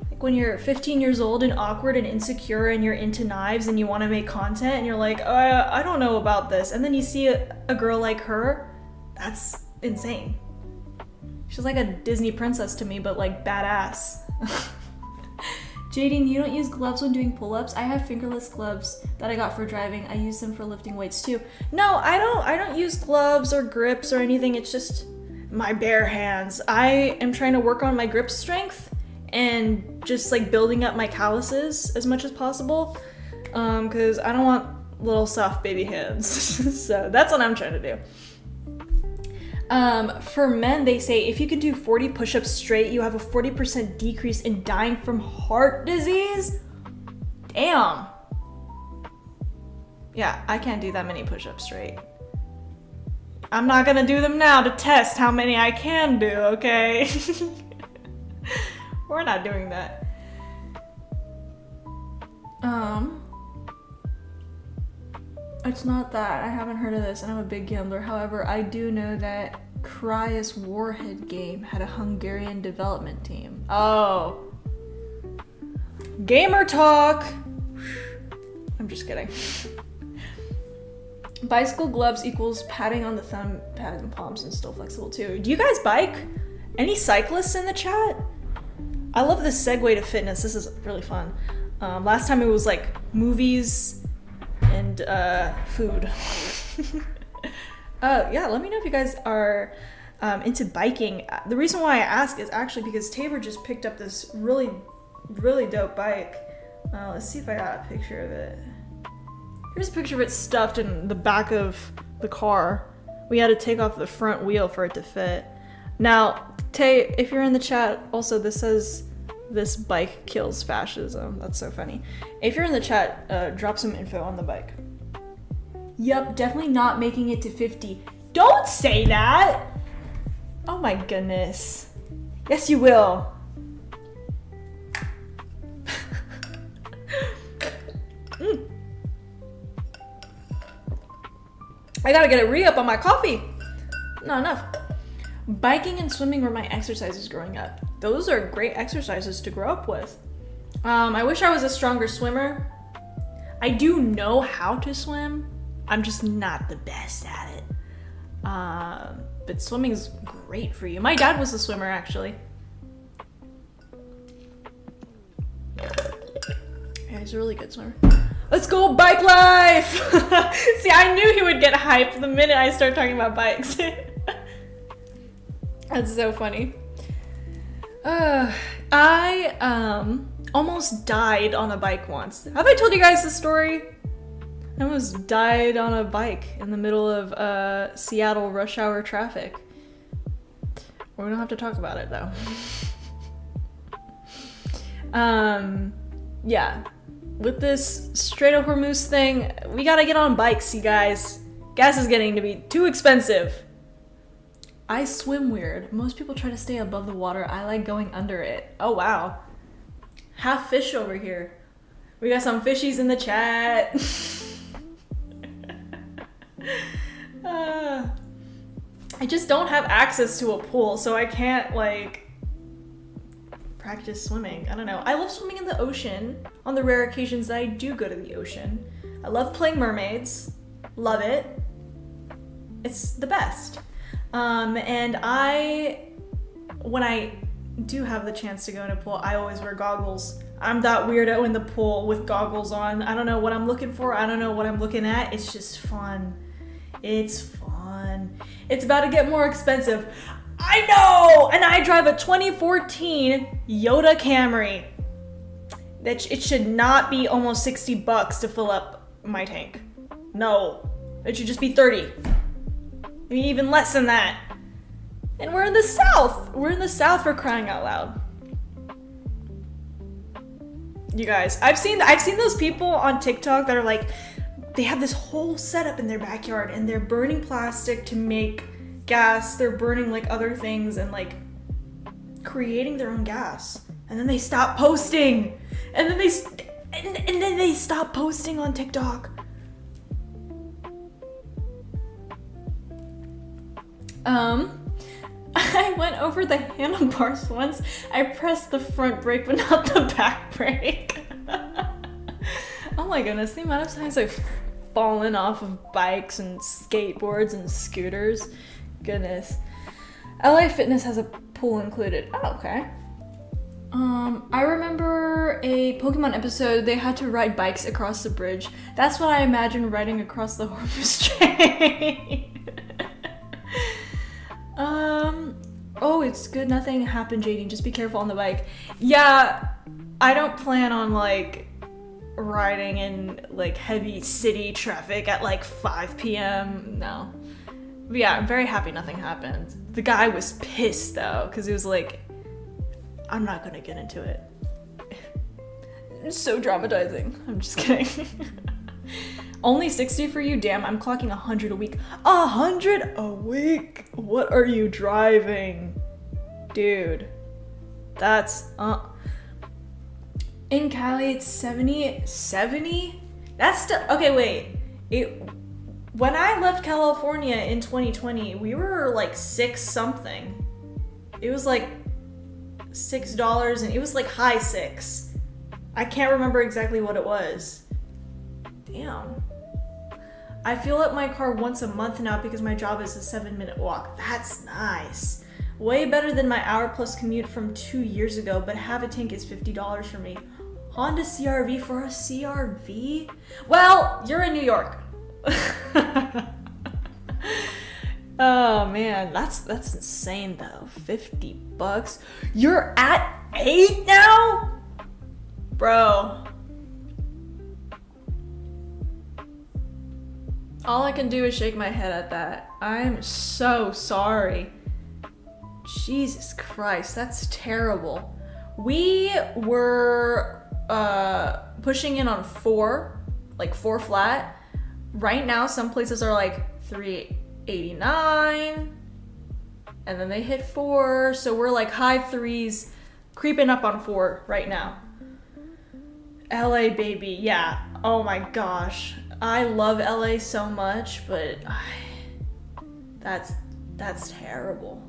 Like when you're 15 years old and awkward and insecure and you're into knives and you want to make content and you're like, I don't know about this. And then you see a girl like her, that's insane. She's like a Disney princess to me, but like badass. Jadine, you don't use gloves when doing pull-ups? I have fingerless gloves that I got for driving. I use them for lifting weights too. No, I don't use gloves or grips or anything. It's just my bare hands. I am trying to work on my grip strength and just like building up my calluses as much as possible. Cause I don't want little soft baby hands. So that's what I'm trying to do. For men, they say if you can do 40 push-ups straight, you have a 40% decrease in dying from heart disease. Damn. Yeah, I can't do that many push-ups straight. I'm not gonna do them now to test how many I can do, okay? We're not doing that. It's not that. I haven't heard of this, and I'm a big gambler. However, I do know that Cryus Warhead game had a Hungarian development team. Oh. Gamer talk! I'm just kidding. Bicycle gloves equals patting on the thumb, padded and palms, and still flexible too. Do you guys bike? Any cyclists in the chat? I love this segue to fitness. This is really fun. Last time it was like movies and food. Yeah, let me know if you guys are into biking. The reason why I ask is actually because Tabor just picked up this really, really dope bike. Let's see if I got a picture of it. Here's a picture of it stuffed in the back of the car. We had to take off the front wheel for it to fit. Now, Tay, if you're in the chat, also this says this bike kills fascism. That's so funny. If you're in the chat, drop some info on the bike. Yep, definitely not making it to 50. Don't say that! Oh my goodness. Yes, you will. I gotta get a re-up on my coffee. Not enough. Biking and swimming were my exercises growing up. Those are great exercises to grow up with. I wish I was a stronger swimmer. I do know how to swim. I'm just not the best at it. But swimming is great for you. My dad was a swimmer, actually. Yeah, he's a really good swimmer. Let's go bike life! See, I knew he would get hyped the minute I start talking about bikes. That's so funny. I almost died on a bike once. Have I told you guys the story? I almost died on a bike in the middle of Seattle rush hour traffic. We don't have to talk about it though. Yeah. With this Strait of Hormuz thing, we gotta get on bikes, you guys. Gas is getting to be too expensive. I swim weird. Most people try to stay above the water. I like going under it. Oh, wow. Half fish over here. We got some fishies in the chat. I just don't have access to a pool, so I can't, like, practice swimming. I don't know. I love swimming in the ocean on the rare occasions that I do go to the ocean. I love playing mermaids. Love it. It's the best. And when I do have the chance to go in a pool, I always wear goggles. I'm that weirdo in the pool with goggles on. I don't know what I'm looking for. I don't know what I'm looking at. It's just fun. It's fun. It's about to get more expensive. I know! And I drive a 2014 Toyota Camry. It should not be almost $60 to fill up my tank. No. It should just be 30. Maybe even less than that. And we're in the South. We're in the South, for crying out loud. You guys, I've seen those people on TikTok that are like, they have this whole setup in their backyard and they're burning plastic to make gas. They're burning like other things and like creating their own gas. And then they stop posting. And then they stop posting on TikTok. I went over the handlebars once. I pressed the front brake but not the back brake. Oh my goodness, the amount of times I've fallen off of bikes and skateboards and scooters. Goodness. LA Fitness has a pool included. Oh, okay. I remember a Pokemon episode, they had to ride bikes across the bridge. That's what I imagine riding across the Hormuz Strait. Oh, it's good. Nothing happened, Jadine. Just be careful on the bike. Yeah, I don't plan on, like, riding in, like, heavy city traffic at, like, 5 p.m. No. But yeah, I'm very happy nothing happened. The guy was pissed, though, because he was like, I'm not gonna get into it. It's so dramatizing. I'm just kidding. Only 60 for you? Damn, I'm clocking 100 a week. 100 a week? What are you driving? Dude. That's, in Cali, it's 70? 70? That's still, okay, wait. When I left California in 2020, we were like 6 something. It was like $6 and it was like high 6. I can't remember exactly what it was. Damn. I fuel up my car once a month now because my job is a 7-minute walk. That's nice. Way better than my hour-plus commute from 2 years ago, but half a tank is $50 for me. Honda CRV for a CRV? Well, you're in New York. Oh man, that's insane though. $50. You're at 8 now? Bro. All I can do is shake my head at that. I'm so sorry. Jesus Christ, that's terrible. We were pushing in on 4, like 4 flat. Right now, some places are like 389, and then they hit 4, so we're like high 3s, creeping up on 4 right now. LA, baby, yeah. Oh my gosh. I love LA so much, but that's terrible.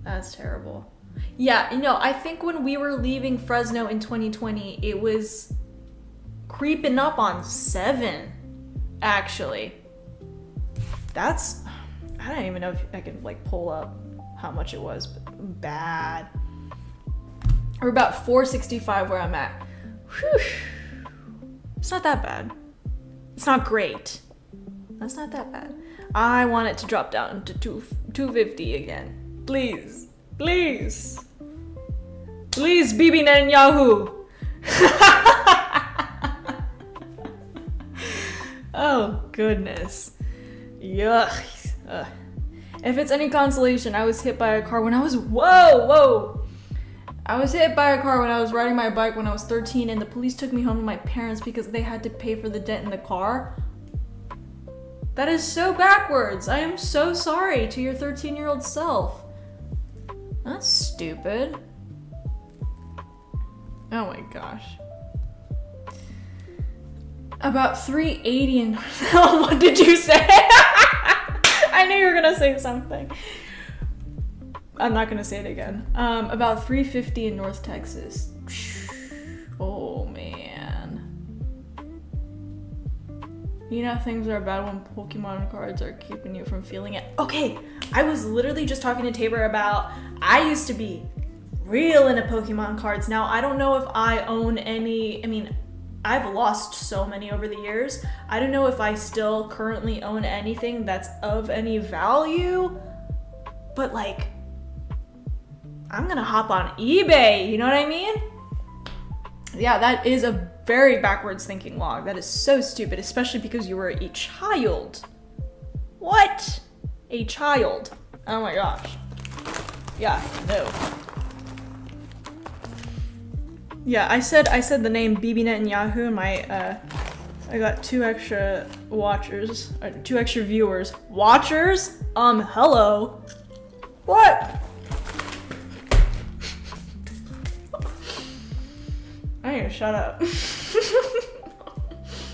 That's terrible. Yeah, you know, I think when we were leaving Fresno in 2020, it was creeping up on 7, actually. That's, I don't even know if I can like pull up how much it was, but bad. We're about 465 where I'm at. Whew. It's not that bad. It's not great. That's not that bad. I want it to drop down to 250 again. Please. Please. Please, Bibi Netanyahu. Oh, goodness. Yuck. Ugh. If it's any consolation, I was hit by a car when I was... Whoa! I was hit by a car when I was riding my bike when I was 13, and the police took me home to my parents because they had to pay for the dent in the car. That is so backwards. I am so sorry to your 13-year-old self. That's stupid. Oh my gosh. About 380 in what did you say? I knew you were gonna say something. I'm not gonna say it again. About 350 in North Texas. Oh man. You know things are bad when Pokemon cards are keeping you from feeling it. Okay, I was literally just talking to Tabor about, I used to be real into Pokemon cards. Now, I don't know if I own any, I mean, I've lost so many over the years. I don't know if I still currently own anything that's of any value, but like, I'm gonna hop on eBay, you know what I mean? Yeah, that is a very backwards thinking log. That is so stupid, especially because you were a child. What? A child. Oh my gosh. Yeah, no. Yeah, I said the name BB Netanyahu and my I got 2 extra watchers, 2 extra viewers. Watchers? Hello. What? I need to shut up.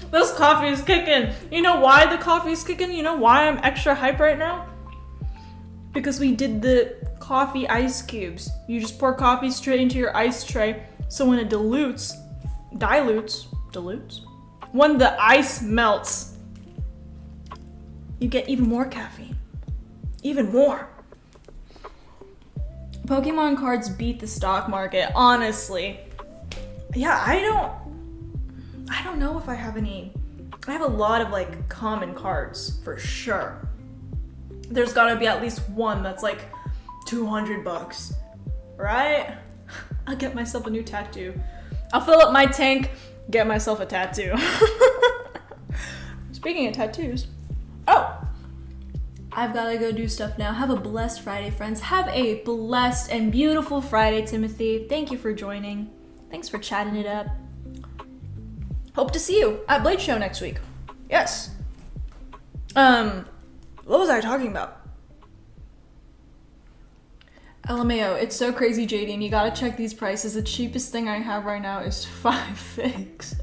This coffee is kicking. You know why the coffee's kicking? You know why I'm extra hype right now? Because we did the coffee ice cubes. You just pour coffee straight into your ice tray, so when it dilutes, when the ice melts, you get even more caffeine. Even more. Pokemon cards beat the stock market, honestly. Yeah, I don't know if I have any. I have a lot of like common cards for sure. There's gotta be at least one that's like $200, right? I'll get myself a new tattoo. I'll fill up my tank, get myself a tattoo. Speaking of tattoos, oh, I've gotta go do stuff now. Have a blessed Friday, friends. Have a blessed and beautiful Friday, Timothy. Thank you for joining. Thanks for chatting it up. Hope to see you at Blade Show next week. Yes. What was I talking about? LMAO, it's so crazy, Jadine. You gotta check these prices. The cheapest thing I have right now is 5 figs.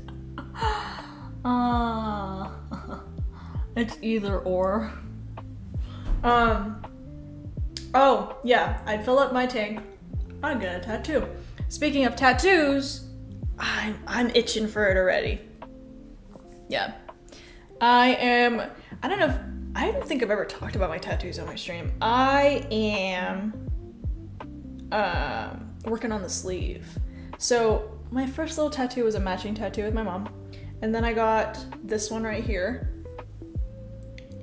It's either or. Oh, yeah, I'd fill up my tank. I'd get a tattoo. Speaking of tattoos, I'm itching for it already. Yeah. I don't think I've ever talked about my tattoos on my stream. I am working on the sleeve. So my first little tattoo was a matching tattoo with my mom. And then I got this one right here.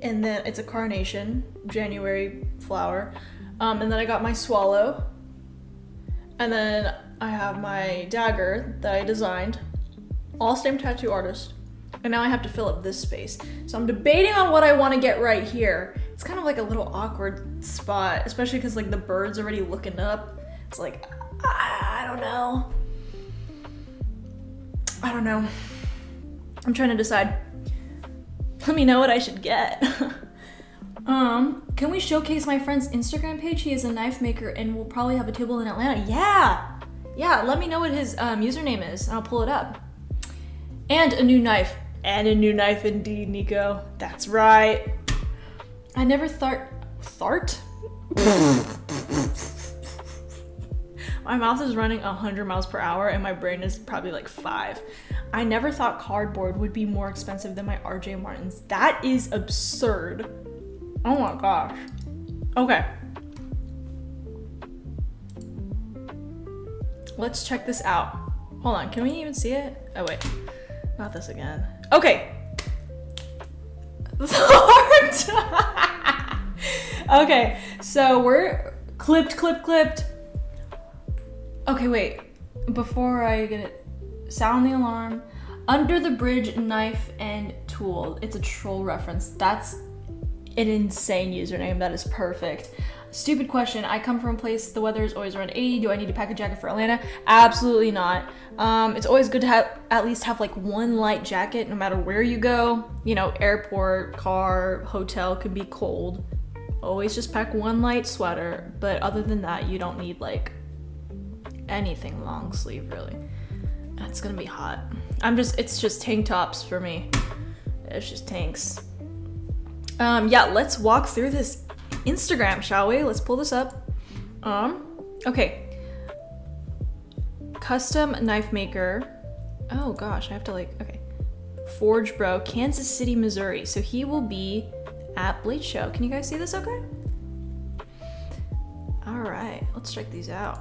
And then it's a carnation, January flower. And then I got my swallow. And then I have my dagger that I designed. All same tattoo artist. And now I have to fill up this space. So I'm debating on what I want to get right here. It's kind of like a little awkward spot, especially because like the bird's already looking up. It's like, I don't know. I'm trying to decide. Let me know what I should get. Can we showcase my friend's Instagram page? He is a knife maker and we'll probably have a table in Atlanta. Yeah, let me know what his username is and I'll pull it up. And a new knife. And a new knife indeed, Nico. That's right. I never thart? My mouth is running 100 miles per hour and my brain is probably like 5. I never thought cardboard would be more expensive than my RJ Martins. That is absurd. Oh my gosh. Okay. Let's check this out. Hold on, can we even see it? Oh wait, not this again. Okay. Okay, so we're clipped. Okay, wait. Before I get it, sound the alarm. Under the bridge, knife and tool. It's a troll reference. That's an insane username. That is perfect. Stupid question. I come from a place the weather is always around 80. Do I need to pack a jacket for Atlanta? Absolutely not. It's always good to have at least have like one light jacket no matter where you go. You know, airport, car, hotel could be cold. Always just pack one light sweater. But other than that, you don't need like anything long sleeve really. It's gonna be hot. It's just tank tops for me. It's just tanks. Yeah, let's walk through this Instagram, shall we? Let's pull this up. Okay. Custom knife maker. Oh gosh, I have to okay. Forge Bro, Kansas City, Missouri. So he will be at Blade Show. Can you guys see this okay? All right, let's check these out.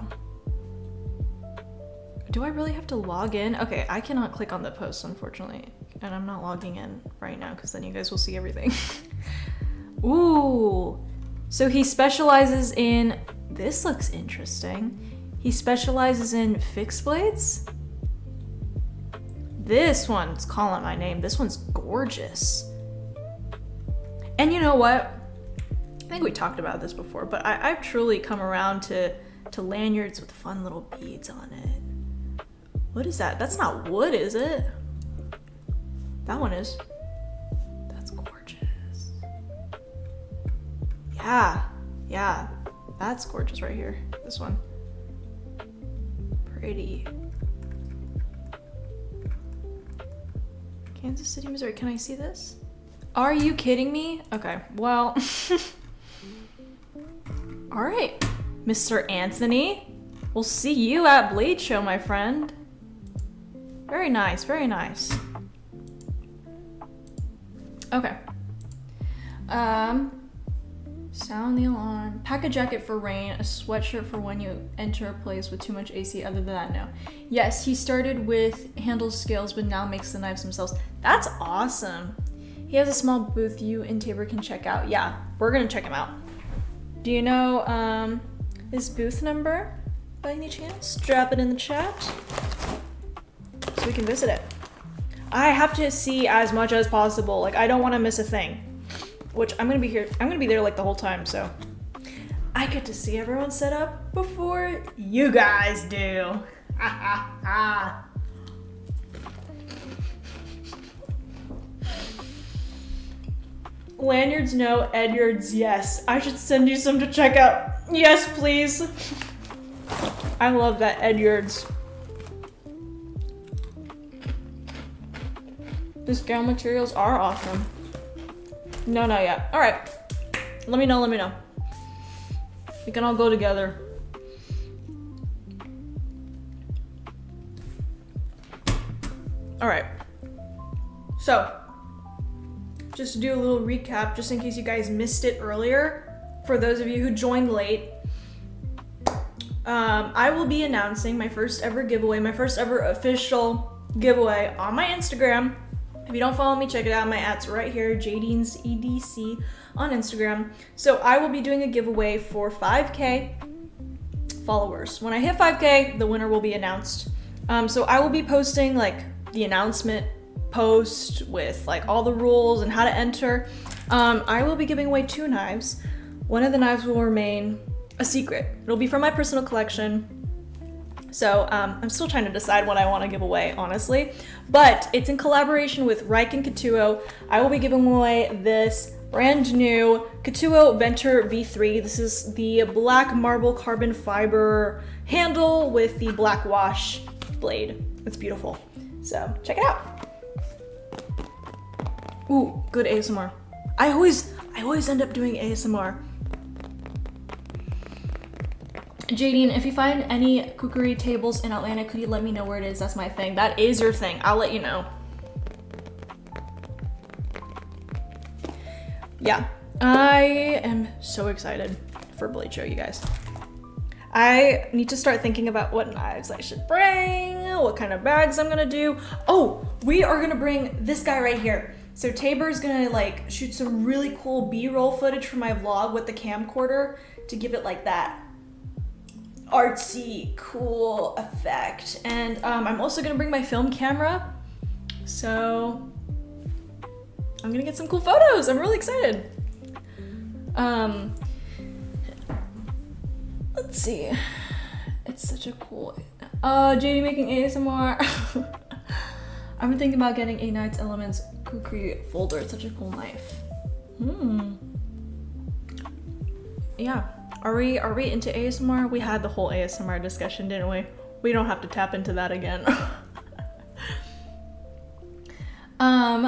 Do I really have to log in? Okay, I cannot click on the post, unfortunately. And I'm not logging in right now because then you guys will see everything. Ooh. So he specializes in, this looks interesting. He specializes in fixed blades. This one's calling my name. This one's gorgeous. And you know what? I think we talked about this before, but I've truly come around to lanyards with fun little beads on it. What is that? That's not wood, is it? That one is. That's gorgeous. Yeah, that's gorgeous right here. This one. Pretty. Kansas City, Missouri. Can I see this? Are you kidding me? Okay, well. All right, Mr. Anthony. We'll see you at Blade Show, my friend. Very nice, very nice. Okay. Sound the alarm. Pack a jacket for rain, a sweatshirt for when you enter a place with too much AC. Other than that, no. Yes, he started with handle scales, but now makes the knives themselves. That's awesome. He has a small booth you and Tabor can check out. Yeah, we're gonna check him out. Do you know his booth number by any chance? Drop it in the chat so we can visit it. I have to see as much as possible. Like, I don't want to miss a thing. Which I'm gonna be here. I'm gonna be there like the whole time, so I get to see everyone set up before you guys do. Lanyards, no. Edyards, yes. I should send you some to check out. Yes, please. I love that Edyards. The scale materials are awesome. No, not yet. All right. Let me know. We can all go together. All right. So, just to do a little recap, just in case you guys missed it earlier, for those of you who joined late, I will be announcing my first ever giveaway, my first ever official giveaway on my Instagram. If you don't follow me, check it out. My @'s right here, Jadine's EDC on Instagram. So I will be doing a giveaway for 5K followers. When I hit 5K, the winner will be announced. So I will be posting like the announcement post with like all the rules and how to enter. I will be giving away 2 knives. One of the knives will remain a secret. It'll be from my personal collection. So I'm still trying to decide what I want to give away, honestly. But it's in collaboration with Reich and Katuo. I will be giving away this brand new Katuo Venture V3. This is the black marble carbon fiber handle with the black wash blade. It's beautiful. So check it out. Ooh, good ASMR. I always end up doing ASMR. Jadine, if you find any cookery tables in Atlanta, could you let me know where it is? That's my thing. That is your thing. I'll let you know. Yeah, I am so excited for Blade Show, you guys. I need to start thinking about what knives I should bring, what kind of bags I'm gonna do. Oh, we are gonna bring this guy right here. So Tabor's gonna like shoot some really cool B-roll footage for my vlog with the camcorder to give it like that artsy, cool effect. And I'm also gonna bring my film camera. So I'm gonna get some cool photos. I'm really excited. Let's see. It's such a cool. Jadine making ASMR. I've been thinking about getting a Knight's Elements kukri folder. It's such a cool knife. Yeah. Are we into ASMR? We had the whole ASMR discussion, didn't we? We don't have to tap into that again.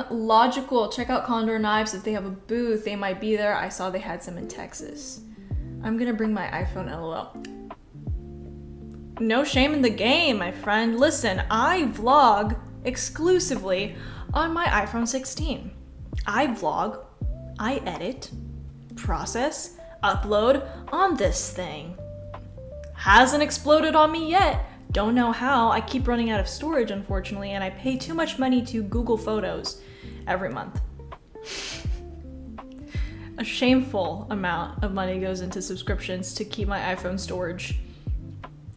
Logical. Check out Condor Knives. If they have a booth, they might be there. I saw they had some in Texas. I'm gonna bring my iPhone, LOL. No shame in the game, my friend. Listen, I vlog exclusively on my iPhone 16. I vlog, I edit, process, upload on this thing. Hasn't exploded on me yet. Don't know how. I keep running out of storage, unfortunately, and I pay too much money to Google Photos every month. A shameful amount of money goes into subscriptions to keep my iPhone storage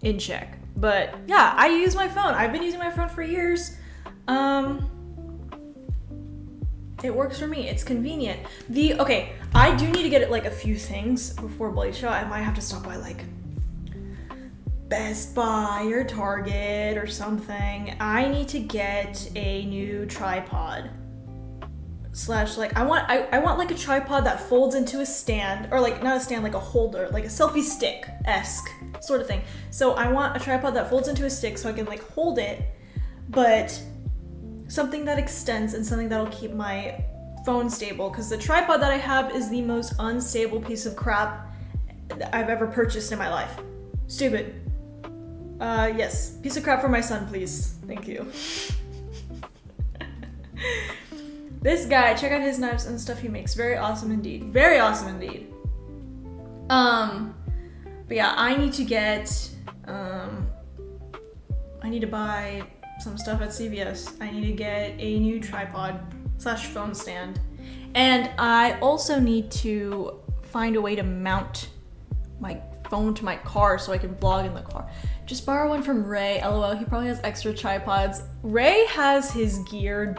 in check. But yeah, I use my phone. I've been using my phone for years. It works for me. It's convenient. Okay, I do need to get like a few things before Blade Show. I might have to stop by like Best Buy or Target or something. I need to get a new tripod. I want like a tripod that folds into a stand, or like not a stand, like a holder, like a selfie stick-esque sort of thing. So I want a tripod that folds into a stick so I can like hold it, but something that extends and something that'll keep my phone stable, because the tripod that I have is the most unstable piece of crap I've ever purchased in my life. Stupid. Yes, piece of crap for my son, please. Thank you. This guy, check out his knives and stuff he makes. Very awesome indeed. Very awesome indeed. But yeah, I need to get, I need to buy some stuff at CVS. I need to get a new tripod/phone stand. And I also need to find a way to mount my phone to my car so I can vlog in the car. Just borrow one from Ray, LOL. He probably has extra tripods. Ray has his gear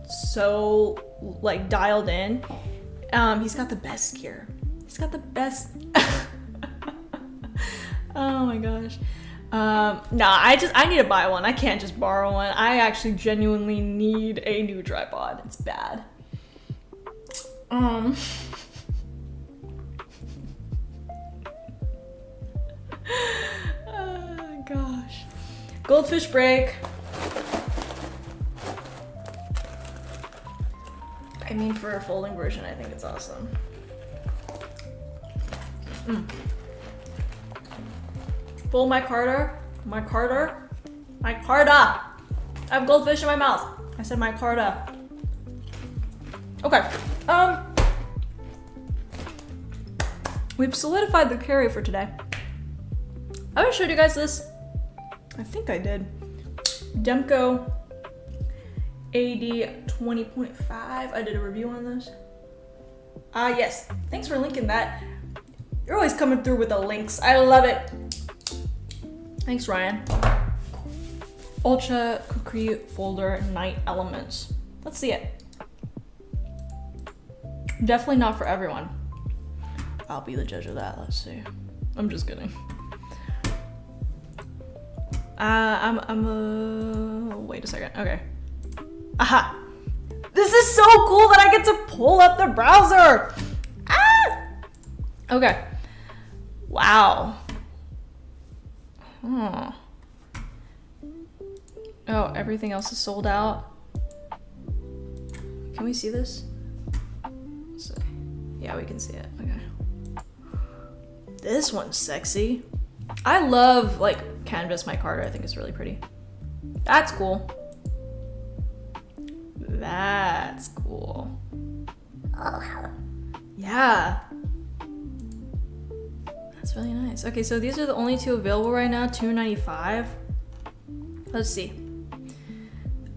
so like dialed in. He's got the best gear. He's got the best. Oh my gosh. I need to buy one. I can't just borrow one. I actually genuinely need a new tripod. It's bad. Oh gosh. Goldfish break. I mean, for a folding version, I think it's awesome. Fold my Carter. I have goldfish in my mouth. I said my Carter. Okay. We've solidified the carry for today. I already showed you guys this. I think I did. Demko AD 20.5. I did a review on this. Yes. Thanks for linking that. You're always coming through with the links. I love it. Thanks, Ryan. Ultra Kukri Folder Night Elements. Let's see it. Definitely not for everyone. I'll be the judge of that. Let's see. I'm just kidding. Wait a second. Okay. Aha! This is so cool that I get to pull up the browser! Ah! Okay. Wow. Oh. Oh, everything else is sold out. Can we see this? Let's see. Yeah, we can see it. Okay. This one's sexy. I love, like, canvas micarta. I think it's really pretty. That's cool. That's cool. Yeah. That's really nice. Okay, so these are the only two available right now. $2.95. Let's see.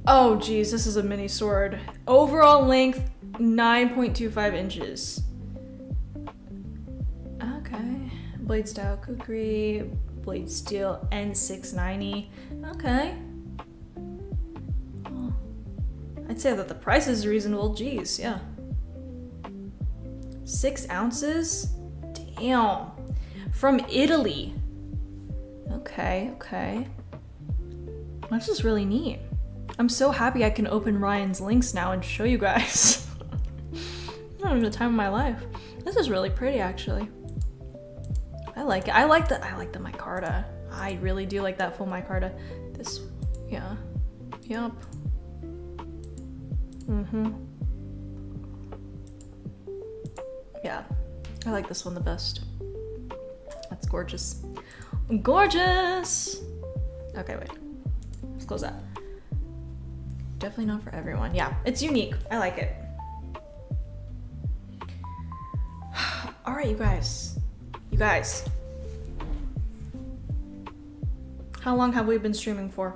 Oh, geez, this is a mini sword. Overall length, 9.25 inches. Okay. Blade style kukri, blade steel N690. Okay. Oh. I'd say that the price is reasonable. Geez, yeah. 6 ounces? Damn. From Italy. Okay. This is really neat. I'm so happy I can open Ryan's links now and show you guys. I'm having the time of my life. This is really pretty, actually. I like it. I like the micarta. I really do like that full micarta. This, yeah. Yup. Yeah. I like this one the best. That's gorgeous. Gorgeous! Okay, wait. Let's close that. Definitely not for everyone. Yeah, it's unique. I like it. All right, you guys. How long have we been streaming for?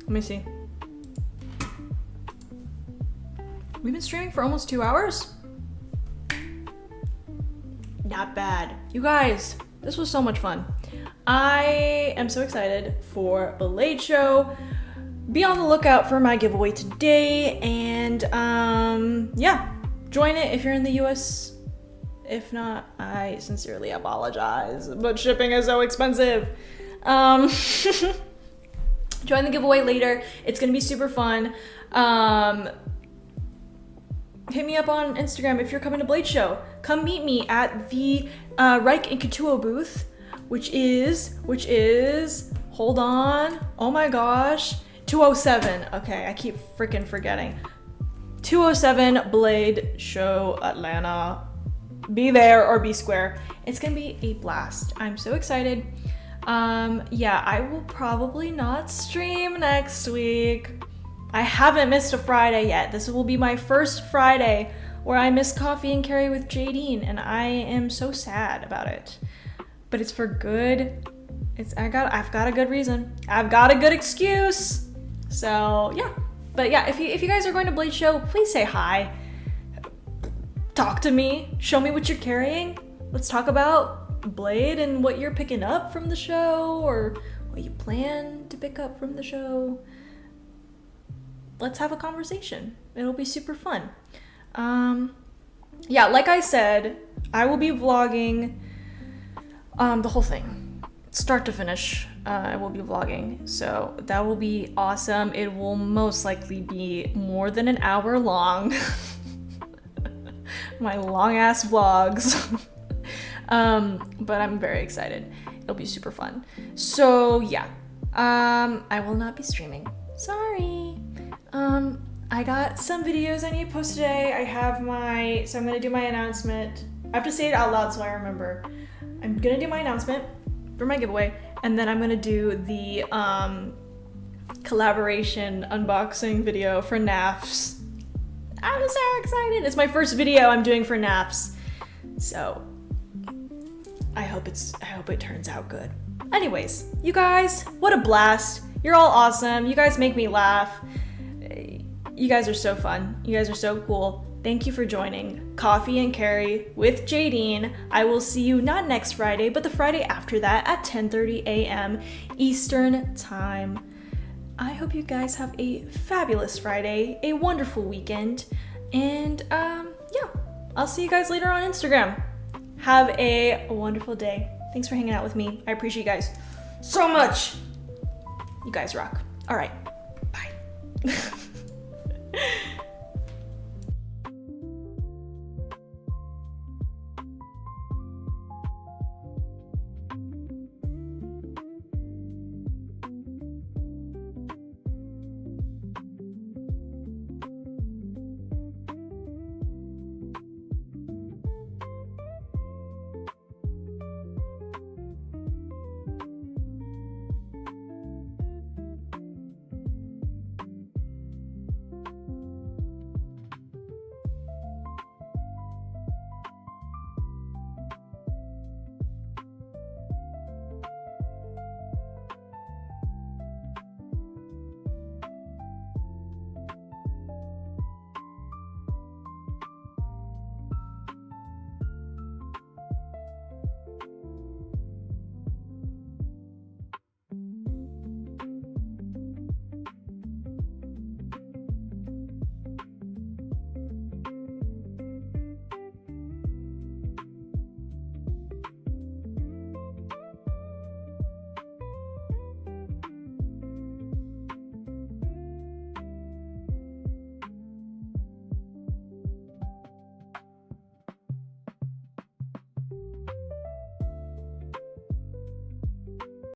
Let me see. We've been streaming for almost 2 hours? Not bad. You guys, this was so much fun. I am so excited for the late show. Be on the lookout for my giveaway today, and yeah, join it if you're in the US. If not, I sincerely apologize, but shipping is so expensive. Join the giveaway later. It's gonna be super fun. Hit me up on Instagram if you're coming to Blade Show. Come meet me at the Reich and Katuo booth, which is, hold on, oh my gosh, 207. Okay, I keep freaking forgetting. 207 Blade Show Atlanta. Be there or be square. It's gonna be a blast. I'm so excited. Yeah, I will probably not stream next week. I haven't missed a Friday yet. This will be my first Friday where I miss Coffee and Carry with Jadine, and I am so sad about it. But it's for good. I've got a good reason. I've got a good excuse. So yeah. But yeah, if you guys are going to Blade Show, please say hi. Talk to me. Show me what you're carrying. Let's talk about Blade and what you're picking up from the show, or what you plan to pick up from the show. Let's have a conversation. It'll be super fun. Yeah, like I said, I will be vlogging the whole thing, start to finish. I will be vlogging, so that will be awesome. It will most likely be more than an hour long. My long ass vlogs. But I'm very excited. It'll be super fun. So yeah, I will not be streaming. Sorry. I got some videos I need to post today. So I'm gonna do my announcement. I have to say it out loud so I remember. I'm gonna do my announcement for my giveaway, and then I'm gonna do the collaboration unboxing video for NAFs. I'm so excited. It's my first video I'm doing for NAFs. So I hope it turns out good. Anyways, you guys, what a blast. You're all awesome. You guys make me laugh. You guys are so fun. You guys are so cool. Thank you for joining Coffee and Carry with Jadine. I will see you not next Friday, but the Friday after that at 10:30 a.m. Eastern Time. I hope you guys have a fabulous Friday, a wonderful weekend, and yeah, I'll see you guys later on Instagram. Have a wonderful day. Thanks for hanging out with me. I appreciate you guys so much. You guys rock. All right, bye.